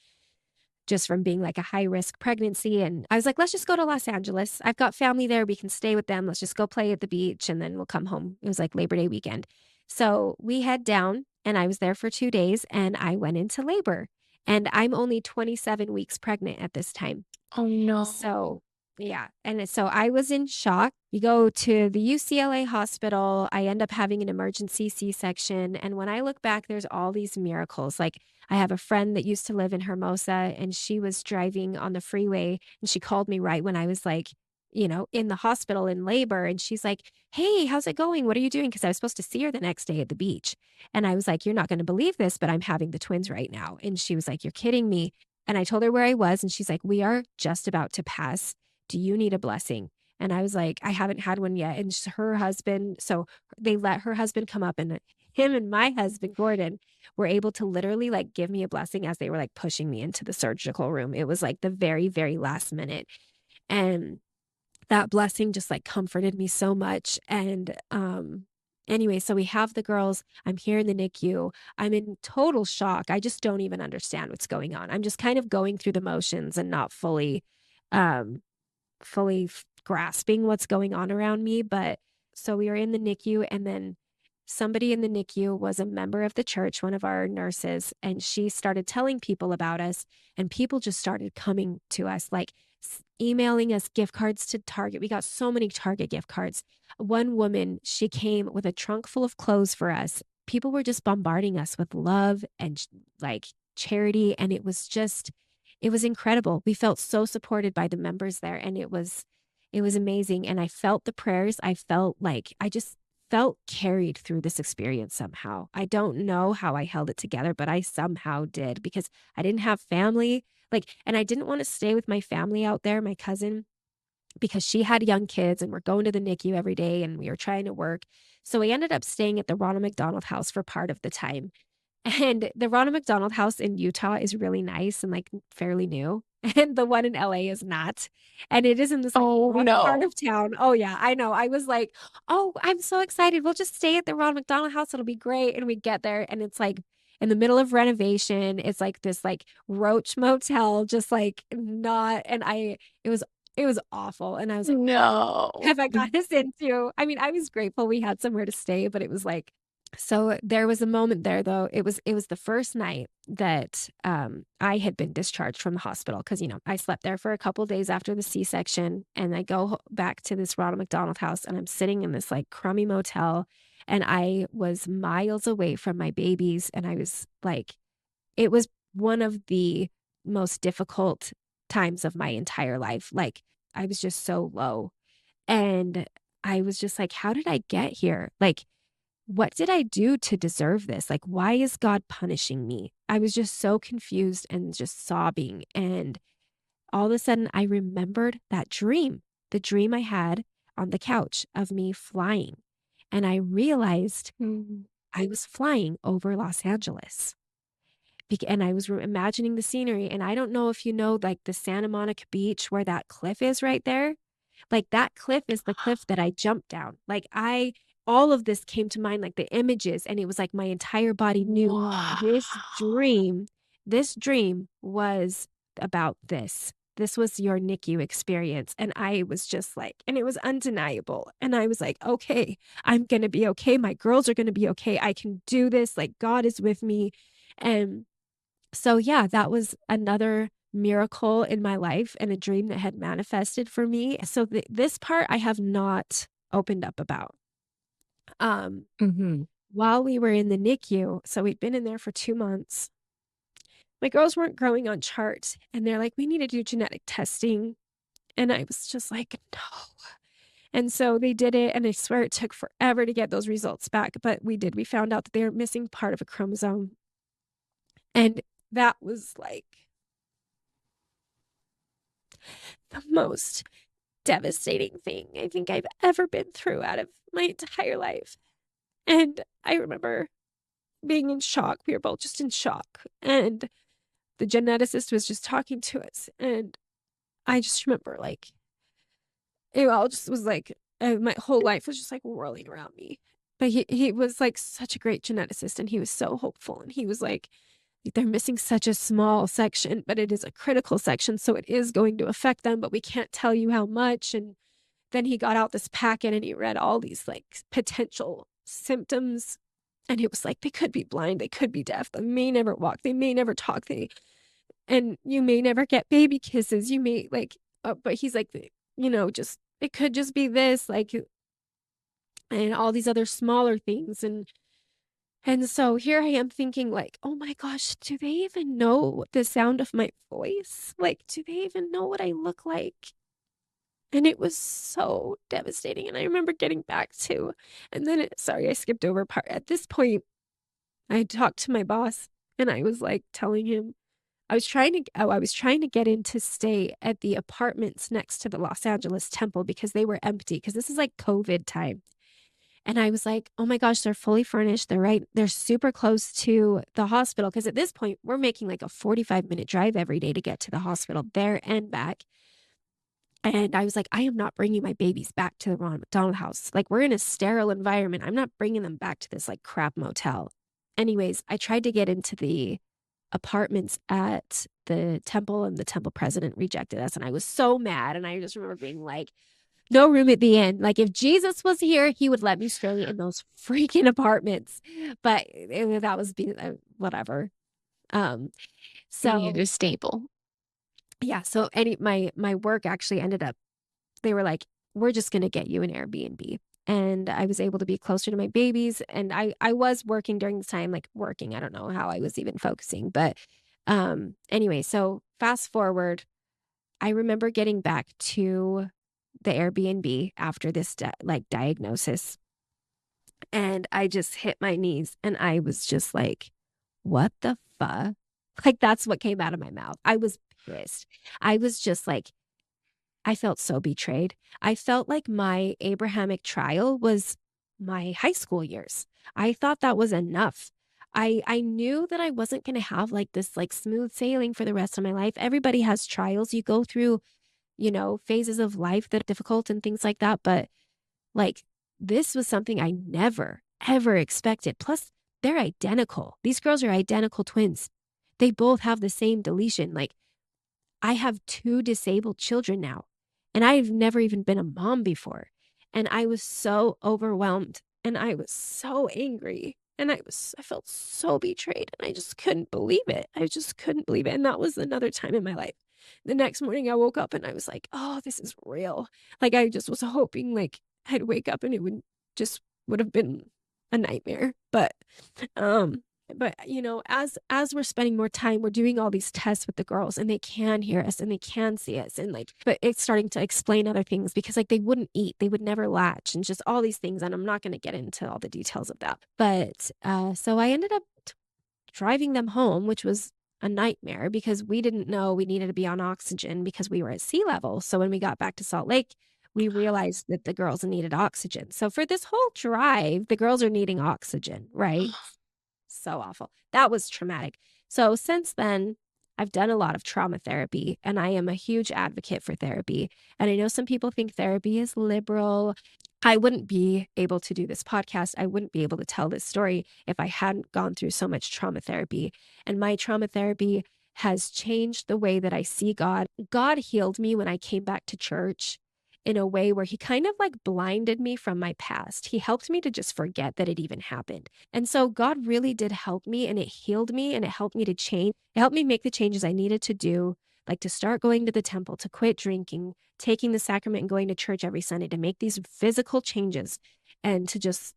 just from being like a high risk pregnancy. And I was like, let's just go to Los Angeles. I've got family there. We can stay with them. Let's just go play at the beach and then we'll come home. It was like Labor Day weekend. So we head down and I was there for 2 days and I went into labor. And I'm only 27 weeks pregnant at this time. Oh no. So, yeah. And so I was in shock. We go to the UCLA hospital. I end up having an emergency C-section. And when I look back, there's all these miracles. Like I have a friend that used to live in Hermosa and she was driving on the freeway and she called me right when I was like in the hospital in labor. And she's like, "Hey, how's it going? What are you doing?" Because I was supposed to see her the next day at the beach. And I was like, "You're not going to believe this, but I'm having the twins right now." And she was like, "You're kidding me." And I told her where I was. And she's like, "We are just about to pass. Do you need a blessing?" And I was like, "I haven't had one yet." And her husband, so they let her husband come up, and him and my husband, Gordon, were able to literally like give me a blessing as they were like pushing me into the surgical room. It was like the very, very last minute. And that blessing just like comforted me so much. And anyway, so we have the girls. I'm here in the NICU. I'm in total shock. I just don't even understand what's going on. I'm just kind of going through the motions and not um grasping what's going on around me. But so we were in the NICU, and then somebody in the NICU was a member of the church, one of our nurses, and she started telling people about us, and people just started coming to us, like emailing us gift cards to Target. We got so many Target gift cards. One woman, she came with a trunk full of clothes for us. People were just bombarding us with love and like charity, and it was incredible. We felt so supported by the members there, and it was amazing. And I felt the prayers. I just felt carried through this experience somehow. I don't know how I held it together, but I somehow did, because I didn't have family. And I didn't want to stay with my family out there, my cousin, because she had young kids and we're going to the NICU every day and we were trying to work. So I ended up staying at the Ronald McDonald House for part of the time. And the Ronald McDonald House in Utah is really nice and like fairly new. And the one in LA is not. And it is in this like Oh rough part no. of town. Oh yeah, I know. I was like, "Oh, I'm so excited. We'll just stay at the Ronald McDonald House. It'll be great." And we get there and it's like in the middle of renovation. It's like this like roach motel, just like not and I it was awful. And I was like, No. have I got us into? I mean, I was grateful we had somewhere to stay, but it was like so there was a moment there though. It was the first night that I had been discharged from the hospital because I slept there for a couple days after the C-section, and I go back to this Ronald McDonald House, and I'm sitting in this like crummy motel, and I was miles away from my babies, and I was like it was one of the most difficult times of my entire life. Like I was just so low, and I was just like, how did I get here? Like, what did I do to deserve this? Like, why is God punishing me? I was just so confused and just sobbing. And all of a sudden, I remembered that dream, the dream I had on the couch of me flying. And I realized Mm. I was flying over Los Angeles. And I was imagining the scenery. And I don't know if you know, like the Santa Monica Beach where that cliff is right there. Like that cliff is the cliff that I jumped down. All of this came to mind, like the images, and it was like my entire body knew Wow. this dream was about this. This was your NICU experience. And I was just like, and it was undeniable. And I was like, okay, I'm going to be okay. My girls are going to be okay. I can do this. Like God is with me. And so, yeah, that was another miracle in my life and a dream that had manifested for me. So, this part I have not opened up about. Um, Hmm. while we were in the NICU, so we'd been in there for 2 months, my girls weren't growing on charts, and they're like, we need to do genetic testing. And I was just like, no. And so they did it, and I swear it took forever to get those results back, but we did. We found out that they were missing part of a chromosome. And that was like the most devastating thing I think I've ever been through out of my entire life. And I remember being in shock. We were both just in shock. And the geneticist was just talking to us. And I just remember like, it all just was like, my whole life was just like whirling around me. But he was like such a great geneticist, and he was so hopeful. And he was like, they're missing such a small section, but it is a critical section. So it is going to affect them, but we can't tell you how much. And then he got out this packet and he read all these like potential symptoms. And it was like, they could be blind, they could be deaf, they may never walk, they may never talk, and you may never get baby kisses. You may like, but he's like, just, it could just be this, like, and all these other smaller things. And so here I am thinking like, oh my gosh, do they even know the sound of my voice? Like, do they even know what I look like? And it was so devastating. And I remember getting back to, and then, sorry, I skipped over part. At this point, I talked to my boss and I was like telling him, I was trying to get in to stay at the apartments next to the Los Angeles temple because they were empty because this is like COVID time. And I was like, oh my gosh, they're fully furnished. They're super close to the hospital. Because at this point, we're making like a 45-minute drive every day to get to the hospital there and back. And I was like, I am not bringing my babies back to the Ronald McDonald House. Like, we're in a sterile environment. I'm not bringing them back to this like crap motel. Anyways, I tried to get into the apartments at the temple, and the temple president rejected us. And I was so mad. And I just remember being like, no room at the end. Like, if Jesus was here, he would let me stay in those freaking apartments. But that was whatever. Um, You needed so a stable. yeah, so my work actually ended up, they were like, we're just going to get you an Airbnb. And I was able to be closer to my babies. And I was working during this time, like working. I don't know how I was even focusing. But anyway, so fast forward, I remember getting back to the Airbnb after this like diagnosis. And I just hit my knees and I was just like, what the fuck? Like, that's what came out of my mouth. I was pissed. I was just like, I felt so betrayed. I felt like my Abrahamic trial was my high school years. I thought that was enough. I knew that I wasn't going to have like this like smooth sailing for the rest of my life. Everybody has trials. You go through, phases of life that are difficult and things like that, but like, this was something I never ever expected. Plus, they're identical. These girls are identical twins. They both have the same deletion. Like, I have two disabled children now, and I've never even been a mom before. And I was so overwhelmed and I was so angry and I felt so betrayed and I just couldn't believe it. I just couldn't believe it. And that was another time in my life. The next morning I woke up and I was like, oh, this is real. Like, I just was hoping like I'd wake up and it would have been a nightmare. But as we're spending more time, we're doing all these tests with the girls and they can hear us and they can see us, and like, but it's starting to explain other things because like they wouldn't eat, they would never latch, and just all these things. And I'm not going to get into all the details of that. But so I ended up driving them home, which was a nightmare because we didn't know we needed to be on oxygen because we were at sea level. So when we got back to Salt Lake, we realized that the girls needed oxygen. So for this whole drive, the girls are needing oxygen, right? So awful. That was traumatic. So since then, I've done a lot of trauma therapy and I am a huge advocate for therapy. And I know some people think therapy is liberal. I wouldn't be able to do this podcast. I wouldn't be able to tell this story if I hadn't gone through so much trauma therapy. And my trauma therapy has changed the way that I see God. God healed me when I came back to church in a way where he kind of like blinded me from my past. He helped me to just forget that it even happened. And so God really did help me, and it healed me, and it helped me to change. It helped me make the changes I needed to do, like to start going to the temple, to quit drinking, taking the sacrament and going to church every Sunday, to make these physical changes and to just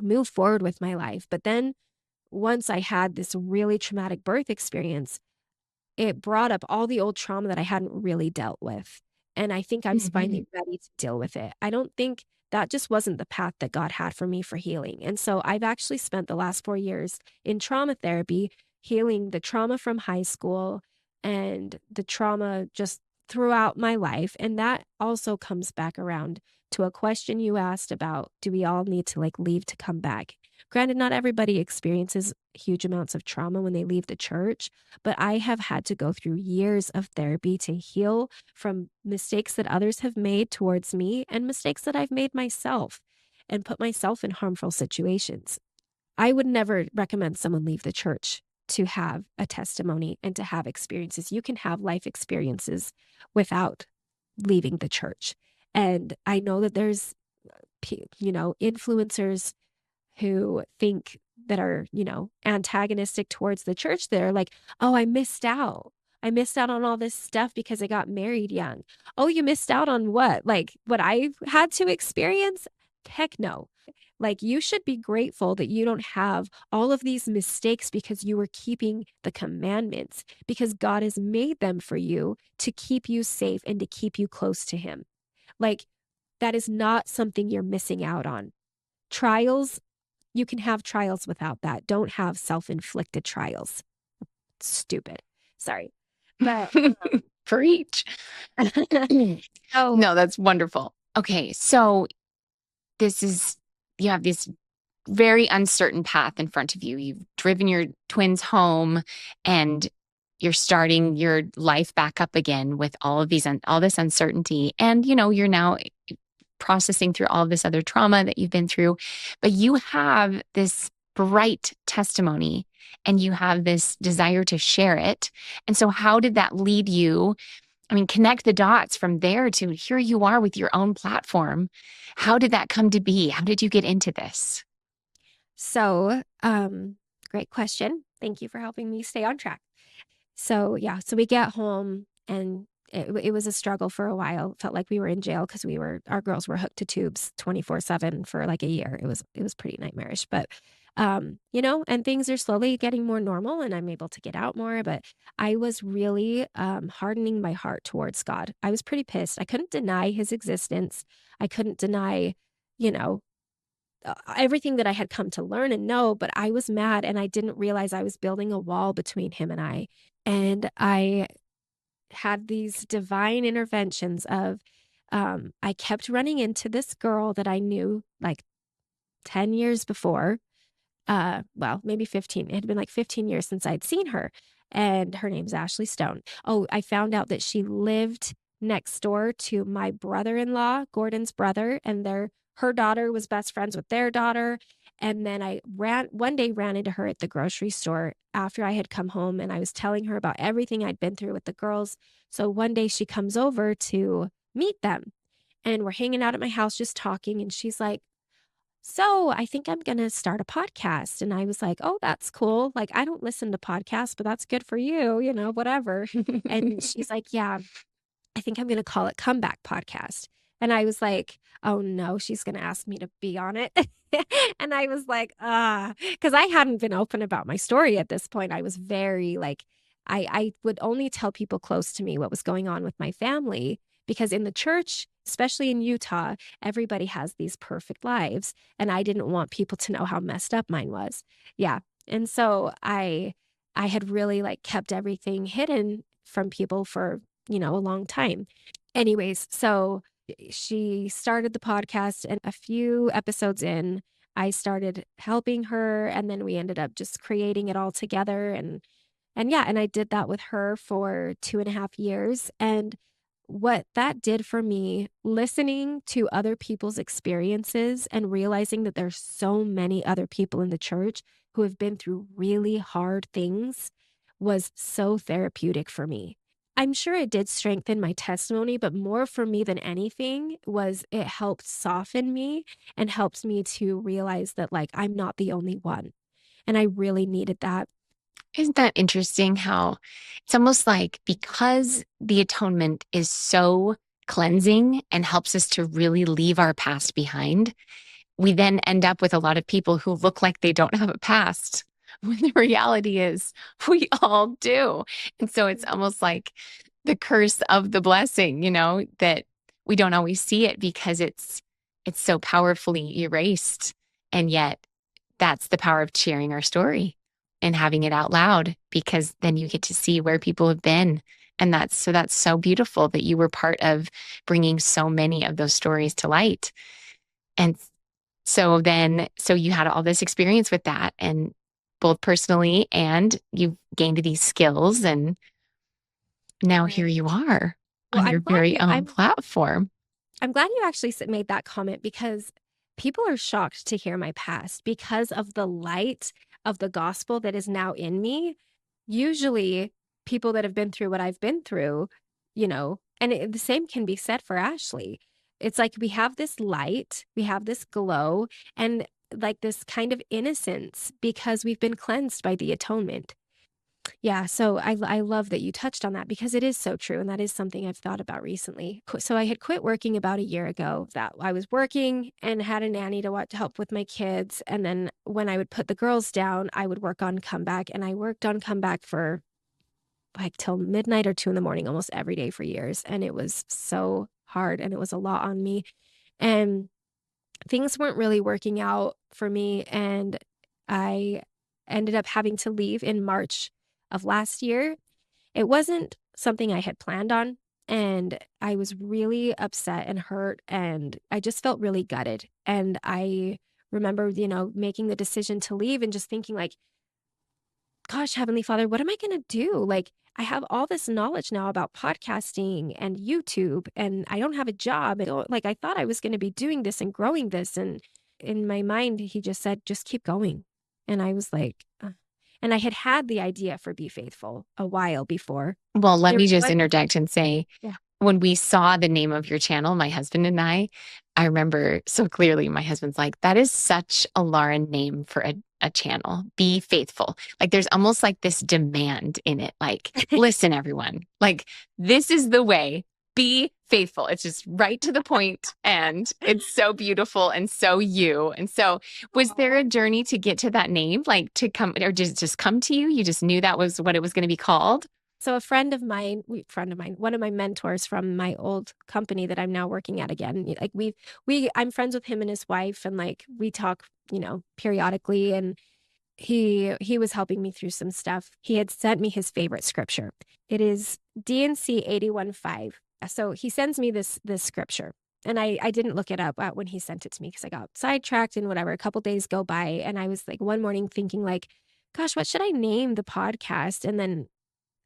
move forward with my life. But then once I had this really traumatic birth experience, it brought up all the old trauma that I hadn't really dealt with. And I think I was Mhm. finally ready to deal with it. I don't think that just wasn't the path that God had for me for healing. And so I've actually spent the last 4 years in trauma therapy, healing the trauma from high school and the trauma just throughout my life. And that also comes back around to a question you asked about, do we all need to like leave to come back? Granted, not everybody experiences huge amounts of trauma when they leave the church, but I have had to go through years of therapy to heal from mistakes that others have made towards me and mistakes that I've made myself and put myself in harmful situations. I would never recommend someone leave the church to have a testimony and to have experiences. You can have life experiences without leaving the church. And I know that there's, influencers who think that are, antagonistic towards the church. They're like, oh, I missed out. I missed out on all this stuff because I got married young. Oh, you missed out on what? Like what I've had to experience? Heck no. Like, you should be grateful that you don't have all of these mistakes because you were keeping the commandments, because God has made them for you to keep you safe and to keep you close to Him. Like, that is not something you're missing out on. Trials, you can have trials without that. Don't have self-inflicted trials. Stupid. Sorry. But Preach. so No, that's wonderful. Okay, so this is, you have this very uncertain path in front of you. You've driven your twins home and you're starting your life back up again with all this uncertainty. And, you're now processing through all this other trauma that you've been through, but you have this bright testimony and you have this desire to share it. And so how did that lead you? I mean, connect the dots from there to here you are with your own platform. How did that come to be? How did you get into this? So, great question. Thank you for helping me stay on track. So, yeah, so we get home and it was a struggle for a while. It felt like we were in jail because our girls were hooked to tubes 24/7 for like a year. It was pretty nightmarish, but and things are slowly getting more normal and I'm able to get out more, but I was really hardening my heart towards God. I was pretty pissed. I couldn't deny his existence. I couldn't deny, you know, everything that I had come to learn and know, but I was mad and I didn't realize I was building a wall between him and I. And I had these divine interventions of, I kept running into this girl that I knew like 10 years before. Well, maybe 15. It had been like 15 years since I'd seen her. And her name's Ashley Stone. Oh, I found out that she lived next door to my brother-in-law, Gordon's brother, and her daughter was best friends with their daughter. And then I one day ran into her at the grocery store after I had come home and I was telling her about everything I'd been through with the girls. So one day she comes over to meet them and we're hanging out at my house just talking. And she's like, so I think I'm going to start a podcast. And I was like, oh, that's cool. Like, I don't listen to podcasts, but that's good for you, whatever. And she's like, yeah, I think I'm going to call it Comeback Podcast. And I was like, oh no, she's going to ask me to be on it. And I was like, because I hadn't been open about my story at this point. I was very like, I would only tell people close to me what was going on with my family because in the church, especially in Utah, everybody has these perfect lives. And I didn't want people to know how messed up mine was. Yeah. And so I had really like kept everything hidden from people for, a long time. Anyways, so she started the podcast and a few episodes in, I started helping her and then we ended up just creating it all together and yeah, and I did that with her for 2.5 years. And what that did for me, listening to other people's experiences and realizing that there's so many other people in the church who have been through really hard things was so therapeutic for me. I'm sure it did strengthen my testimony, but more for me than anything was it helped soften me and helps me to realize that like I'm not the only one. And I really needed that. Isn't that interesting how it's almost like because the atonement is so cleansing and helps us to really leave our past behind, we then end up with a lot of people who look like they don't have a past when the reality is we all do. And so it's almost like the curse of the blessing, that we don't always see it because it's so powerfully erased. And yet that's the power of sharing our story and having it out loud, because then you get to see where people have been. And that's so beautiful that you were part of bringing so many of those stories to light. And so you had all this experience with that, and both personally, and you've gained these skills, and now here Right. you are Well, on your very own platform. I'm glad you actually made that comment because people are shocked to hear my past because of the light of the gospel that is now in me. Usually, people that have been through what I've been through, and the same can be said for Ashley. It's like we have this light, we have this glow, and like this kind of innocence because we've been cleansed by the atonement. Yeah, so I love that you touched on that because it is so true, and that is something I've thought about recently. So I had quit working about a year ago. That I was working and had a nanny to help with my kids, and then when I would put the girls down, I would work on Comeback, and I worked on Comeback for like till midnight or 2 in the morning almost every day for years, and it was so hard and it was a lot on me. And things weren't really working out for me. And I ended up having to leave in March of last year. It wasn't something I had planned on. And I was really upset and hurt. And I just felt really gutted. And I remember, making the decision to leave and just thinking, like, gosh, Heavenly Father, what am I going to do? Like, I have all this knowledge now about podcasting and YouTube, and I don't have a job. And like, I thought I was going to be doing this and growing this. And in my mind, he just said, just keep going. And I was like, and I had had the idea for Be Faithful a while before. Well, let There me was just one, interject and say, yeah. when we saw the name of your channel, my husband and I remember so clearly my husband's like, that is such a Lauren name for a channel. Be faithful. Like there's almost like this demand in it. Like, listen, everyone, like this is the way. Be faithful. It's just right to the point, and it's so beautiful and so you. And so, was there a journey to get to that name, like to come, or just come to you? You just knew that was what it was going to be called? So a one of my mentors from my old company that I'm now working at again, like I'm friends with him and his wife, and like we talk, periodically. And he was helping me through some stuff. He had sent me his favorite scripture. It is D&C 81:5. So he sends me this scripture. And I didn't look it up when he sent it to me because I got sidetracked and whatever. A couple days go by, and I was like one morning thinking like, gosh, what should I name the podcast? And then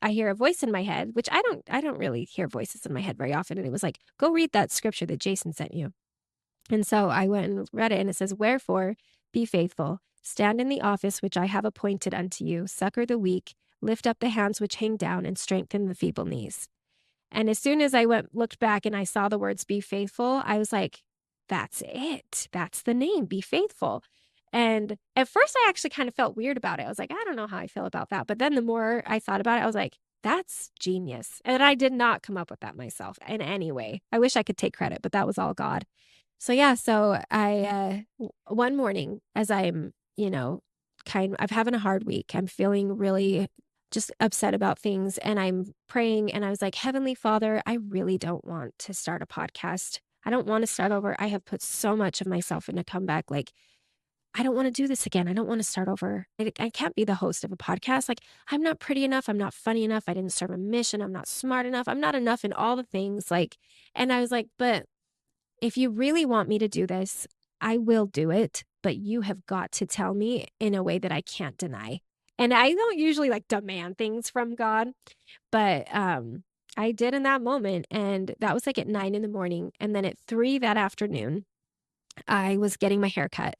I hear a voice in my head, which I don't really hear voices in my head very often. And it was like, go read that scripture that Jason sent you. And so I went and read it, and it says, wherefore be faithful, stand in the office which I have appointed unto you, succor the weak, lift up the hands which hang down, and strengthen the feeble knees. And as soon as I looked back and I saw the words be faithful, I was like, that's it. That's the name, Be Faithful. And at first I actually kind of felt weird about it. I was like, I don't know how I feel about that. But then the more I thought about it, I was like, that's genius. And I did not come up with that myself in any way. I wish I could take credit, but that was all God. So yeah, so one morning as I'm, I'm having a hard week. I'm feeling really just upset about things, and I'm praying, and I was like, Heavenly Father, I really don't want to start a podcast. I don't want to start over. I have put so much of myself into comeback. Like, I don't want to do this again. I don't want to start over. I can't be the host of a podcast. Like, I'm not pretty enough. I'm not funny enough. I didn't serve a mission. I'm not smart enough. I'm not enough in all the things. Like, and I was like, but if you really want me to do this, I will do it. But you have got to tell me in a way that I can't deny. And I don't usually like demand things from God, but I did in that moment. And that was like at 9 a.m. And then at 3 that afternoon, I was getting my hair cut.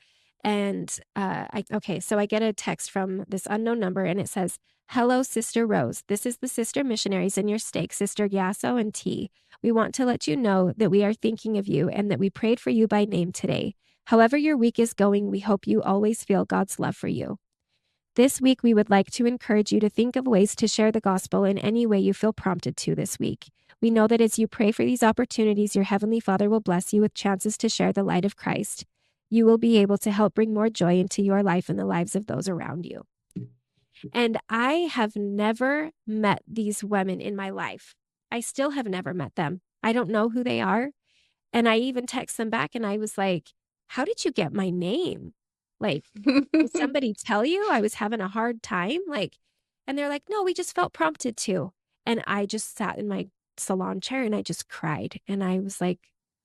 And so I get a text from this unknown number, and it says, hello, Sister Rose. This is the sister missionaries in your stake, Sister Yasso and T. We want to let you know that we are thinking of you and that we prayed for you by name today. However your week is going, we hope you always feel God's love for you. This week, we would like to encourage you to think of ways to share the gospel in any way you feel prompted to this week. We know that as you pray for these opportunities, your Heavenly Father will bless you with chances to share the light of Christ. You will be able to help bring more joy into your life and the lives of those around you. And I have never met these women in my life. I still have never met them. I don't know who they are. And I even text them back, and I was like, how did you get my name? Like, did somebody tell you I was having a hard time? Like, and they're like, no, we just felt prompted to. And I just sat in my salon chair and I just cried. And I was like,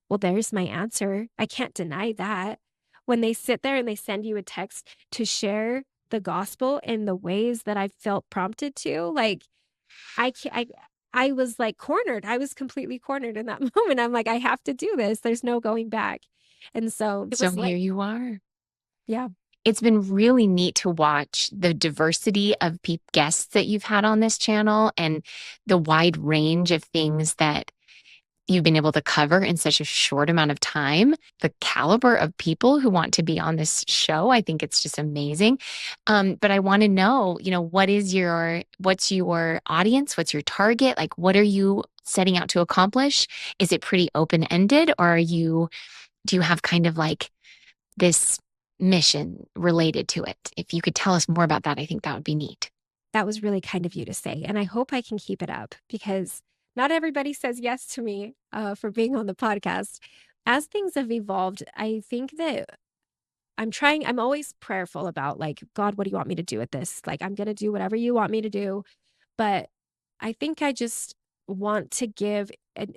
well, there's my answer. I can't deny that. When they sit there and they send you a text to share the gospel in the ways that I felt prompted to, like, I was like cornered. I was completely cornered in that moment. I'm like, I have to do this. There's no going back. And so it So was here like, you are. yeah. It's been really neat to watch the diversity of guests that you've had on this channel and the wide range of things that you've been able to cover in such a short amount of time. The caliber of people who want to be on this show, I think it's just amazing. But I want to know, what's your audience? What's your target? Like, what are you setting out to accomplish? Is it pretty open-ended, or do you have kind of like this mission related to it? If you could tell us more about that, I think that would be neat. That was really kind of you to say. And I hope I can keep it up, because not everybody says yes to me for being on the podcast. As things have evolved, I think that I'm always prayerful about like, God, what do you want me to do with this? Like, I'm going to do whatever you want me to do. But I think I just want to give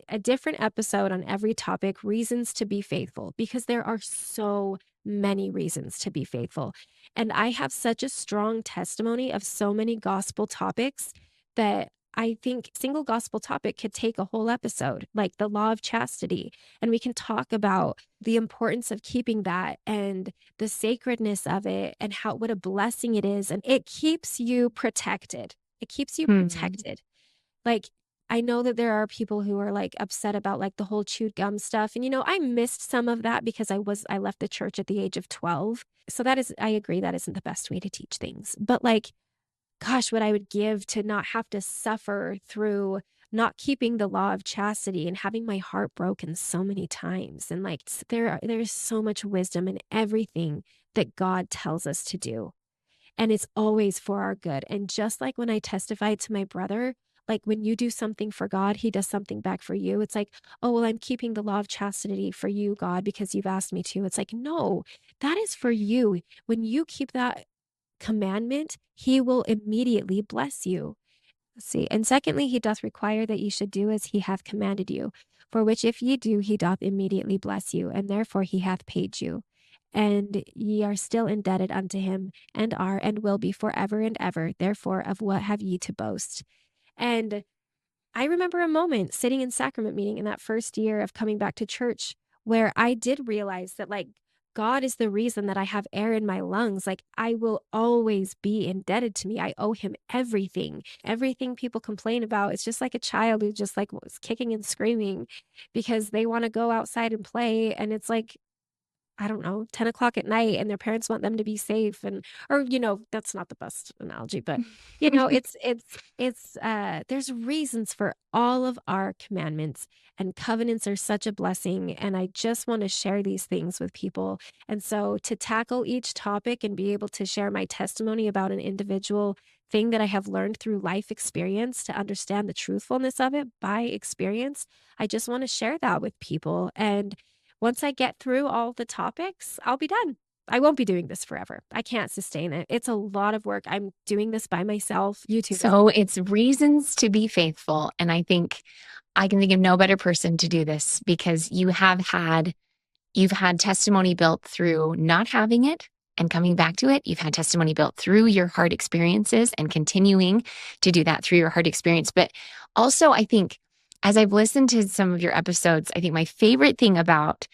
a different episode on every topic, reasons to be faithful, because there are so many reasons to be faithful. And I have such a strong testimony of so many gospel topics that I think single gospel topic could take a whole episode, like the law of chastity. And we can talk about the importance of keeping that and the sacredness of it and how what a blessing it is. And it keeps you protected. It keeps you Hmm. protected. Like, I know that there are people who are like upset about like the whole chewed gum stuff. And, I missed some of that because I left the church at the age of 12. So I agree that isn't the best way to teach things. But like, gosh, what I would give to not have to suffer through not keeping the law of chastity and having my heart broken so many times. And like, there's so much wisdom in everything that God tells us to do. And it's always for our good. And just like when I testified to my brother, like when you do something for God, he does something back for you. It's like, oh, well, I'm keeping the law of chastity for you, God, because you've asked me to. It's like, no, that is for you. When you keep that commandment, he will immediately bless you. Let's see. And secondly, he doth require that ye should do as he hath commanded you. For which if ye do, he doth immediately bless you, and therefore he hath paid you. And ye are still indebted unto him, and are, and will be forever and ever. Therefore, of what have ye to boast? And I remember a moment sitting in sacrament meeting in that first year of coming back to church where I did realize that, like, God is the reason that I have air in my lungs. Like, I will always be indebted to me. I owe him everything. Everything people complain about, it's just like a child who just like was kicking and screaming because they want to go outside and play. And it's like, I don't know, 10 o'clock at night and their parents want them to be safe and or that's not the best analogy, but there's reasons for all of our commandments, and covenants are such a blessing, and I just want to share these things with people. And so to tackle each topic and be able to share my testimony about an individual thing that I have learned through life experience to understand the truthfulness of it by experience, I just want to share that with people. And once I get through all the topics, I'll be done. I won't be doing this forever. I can't sustain it. It's a lot of work. I'm doing this by myself. YouTube is So it's reasons to be faithful. And I think I can think of no better person to do this because you've had testimony built through not having it and coming back to it. You've had testimony built through your hard experiences and continuing to do that through your hard experience. But also, I think as I've listened to some of your episodes, I think my favorite thing about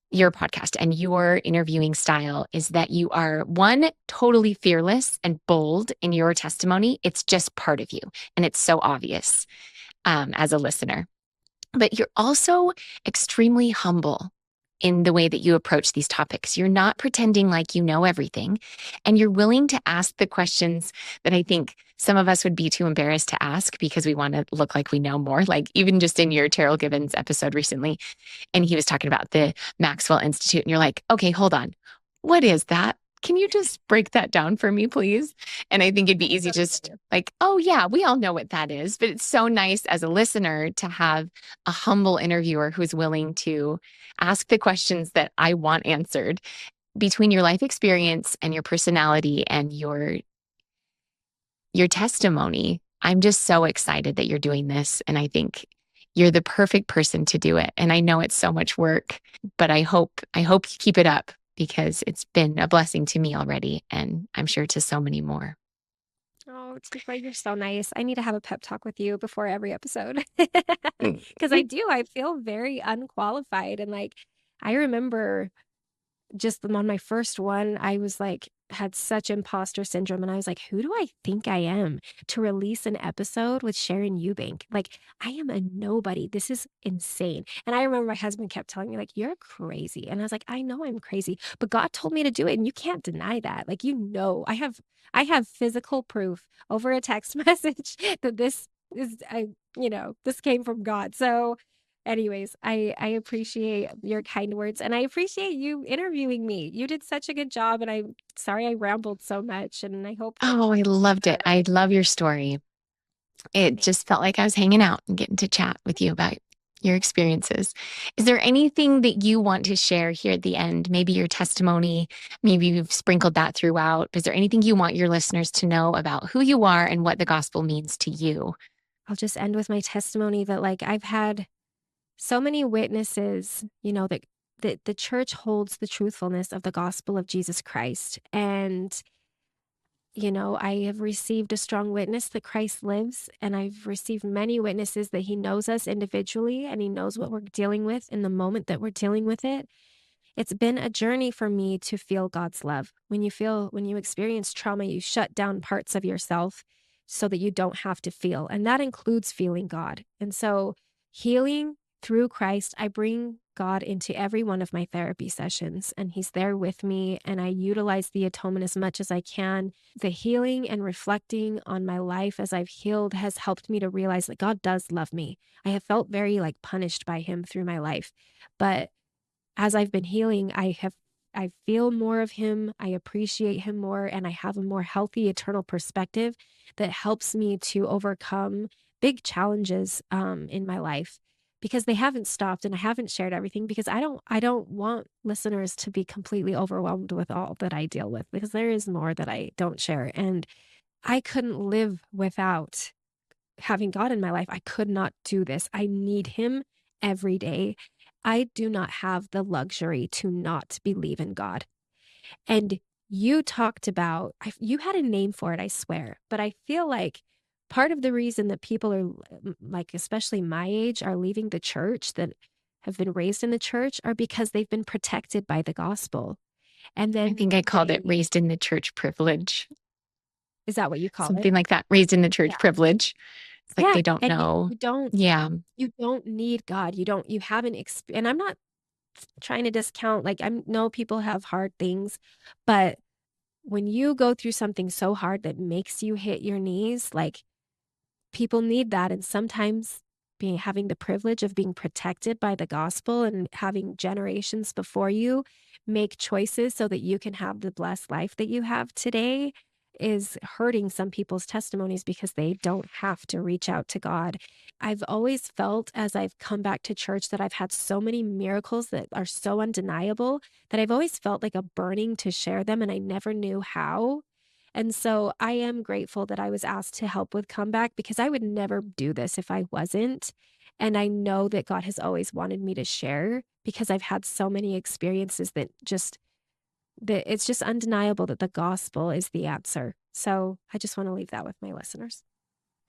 your podcast and your interviewing style is that you are one, totally fearless and bold in your testimony. It's just part of you. And it's so obvious as a listener. But you're also extremely humble in the way that you approach these topics. You're not pretending like you know everything, and you're willing to ask the questions that I think some of us would be too embarrassed to ask because we want to look like we know more. Like even just in your Terrell Gibbons episode recently, and he was talking about the Maxwell Institute, and you're like, okay, hold on. What is that? Can you just break that down for me, please? And I think it'd be easy just like, oh, yeah, we all know what that is. But it's so nice as a listener to have a humble interviewer who's willing to ask the questions that I want answered between your life experience and your personality and your testimony. I'm just so excited that you're doing this. And I think you're the perfect person to do it. And I know it's so much work, but I hope you keep it up because it's been a blessing to me already. And I'm sure to so many more. Oh, Tikla, you're so nice. I need to have a pep talk with you before every episode. Mm. Because I feel very unqualified. And like, I remember just on my first one, I was like, had such imposter syndrome. And I was like, who do I think I am to release an episode with Sharon Eubank? Like, I am a nobody. This is insane. And I remember my husband kept telling me, like, you're crazy. And I was like, I know I'm crazy, but God told me to do it. And you can't deny that. Like, I have physical proof over a text message that this came from God. So anyways, I appreciate your kind words, and I appreciate you interviewing me. You did such a good job, and I'm sorry I rambled so much, and I hope that Oh, I loved it. I love your story. It just felt like I was hanging out and getting to chat with you about your experiences. Is there anything that you want to share here at the end? Maybe your testimony, maybe you've sprinkled that throughout. Is there anything you want your listeners to know about who you are and what the gospel means to you? I'll just end with my testimony that like I've had so many witnesses, that the church holds the truthfulness of the gospel of Jesus Christ. And I have received a strong witness that Christ lives, and I've received many witnesses that he knows us individually and he knows what we're dealing with in the moment that we're dealing with it. It's been a journey for me to feel God's love. When you experience trauma, you shut down parts of yourself so that you don't have to feel. And that includes feeling God. And so healing through Christ, I bring God into every one of my therapy sessions, and he's there with me, and I utilize the atonement as much as I can. The healing and reflecting on my life as I've healed has helped me to realize that God does love me. I have felt very like punished by him through my life, but as I've been healing, I feel more of him, I appreciate him more, and I have a more healthy eternal perspective that helps me to overcome big challenges in my life, because they haven't stopped, and I haven't shared everything because I don't want listeners to be completely overwhelmed with all that I deal with, because there is more that I don't share, and I couldn't live without having God in my life. I could not do this. I need him every day. I do not have the luxury to not believe in God. And you talked about, you had a name for it, I swear, but I feel like part of the reason that people are like, especially my age, are leaving the church, that have been raised in the church, are because they've been protected by the gospel. And I then think I called it raised in the church privilege, is that what you call it? something like that, raised in the church privilege. It's like Yeah. they don't And know. you don't, Yeah. you don't need God. You haven't, and I'm not trying to discount, like, I know people have hard things, but when you go through something so hard that makes you hit your knees, like, people need that. And sometimes having the privilege of being protected by the gospel and having generations before you make choices so that you can have the blessed life that you have today is hurting some people's testimonies because they don't have to reach out to God. I've always felt, as I've come back to church, that I've had so many miracles that are so undeniable that I've always felt like a burning to share them, and I never knew how. And so I am grateful that I was asked to help with Comeback, because I would never do this if I wasn't. And I know that God has always wanted me to share, because I've had so many experiences that it's just undeniable that the gospel is the answer. So I just want to leave that with my listeners.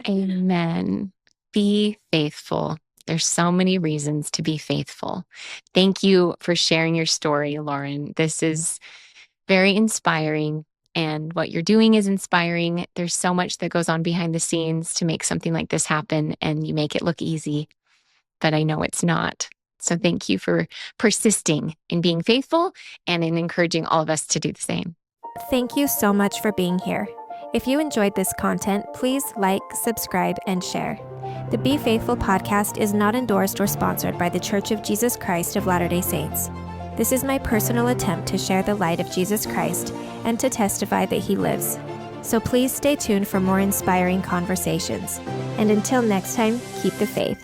Amen. Be faithful. There's so many reasons to be faithful. Thank you for sharing your story, Lauren. This is very inspiring, and what you're doing is inspiring. There's so much that goes on behind the scenes to make something like this happen, and you make it look easy, but I know it's not. So thank you for persisting in being faithful and in encouraging all of us to do the same. Thank you so much for being here. If you enjoyed this content, please like, subscribe, and share. The Be Faithful podcast is not endorsed or sponsored by the Church of Jesus Christ of Latter-day Saints. This is my personal attempt to share the light of Jesus Christ and to testify that he lives. So please stay tuned for more inspiring conversations. And until next time, keep the faith.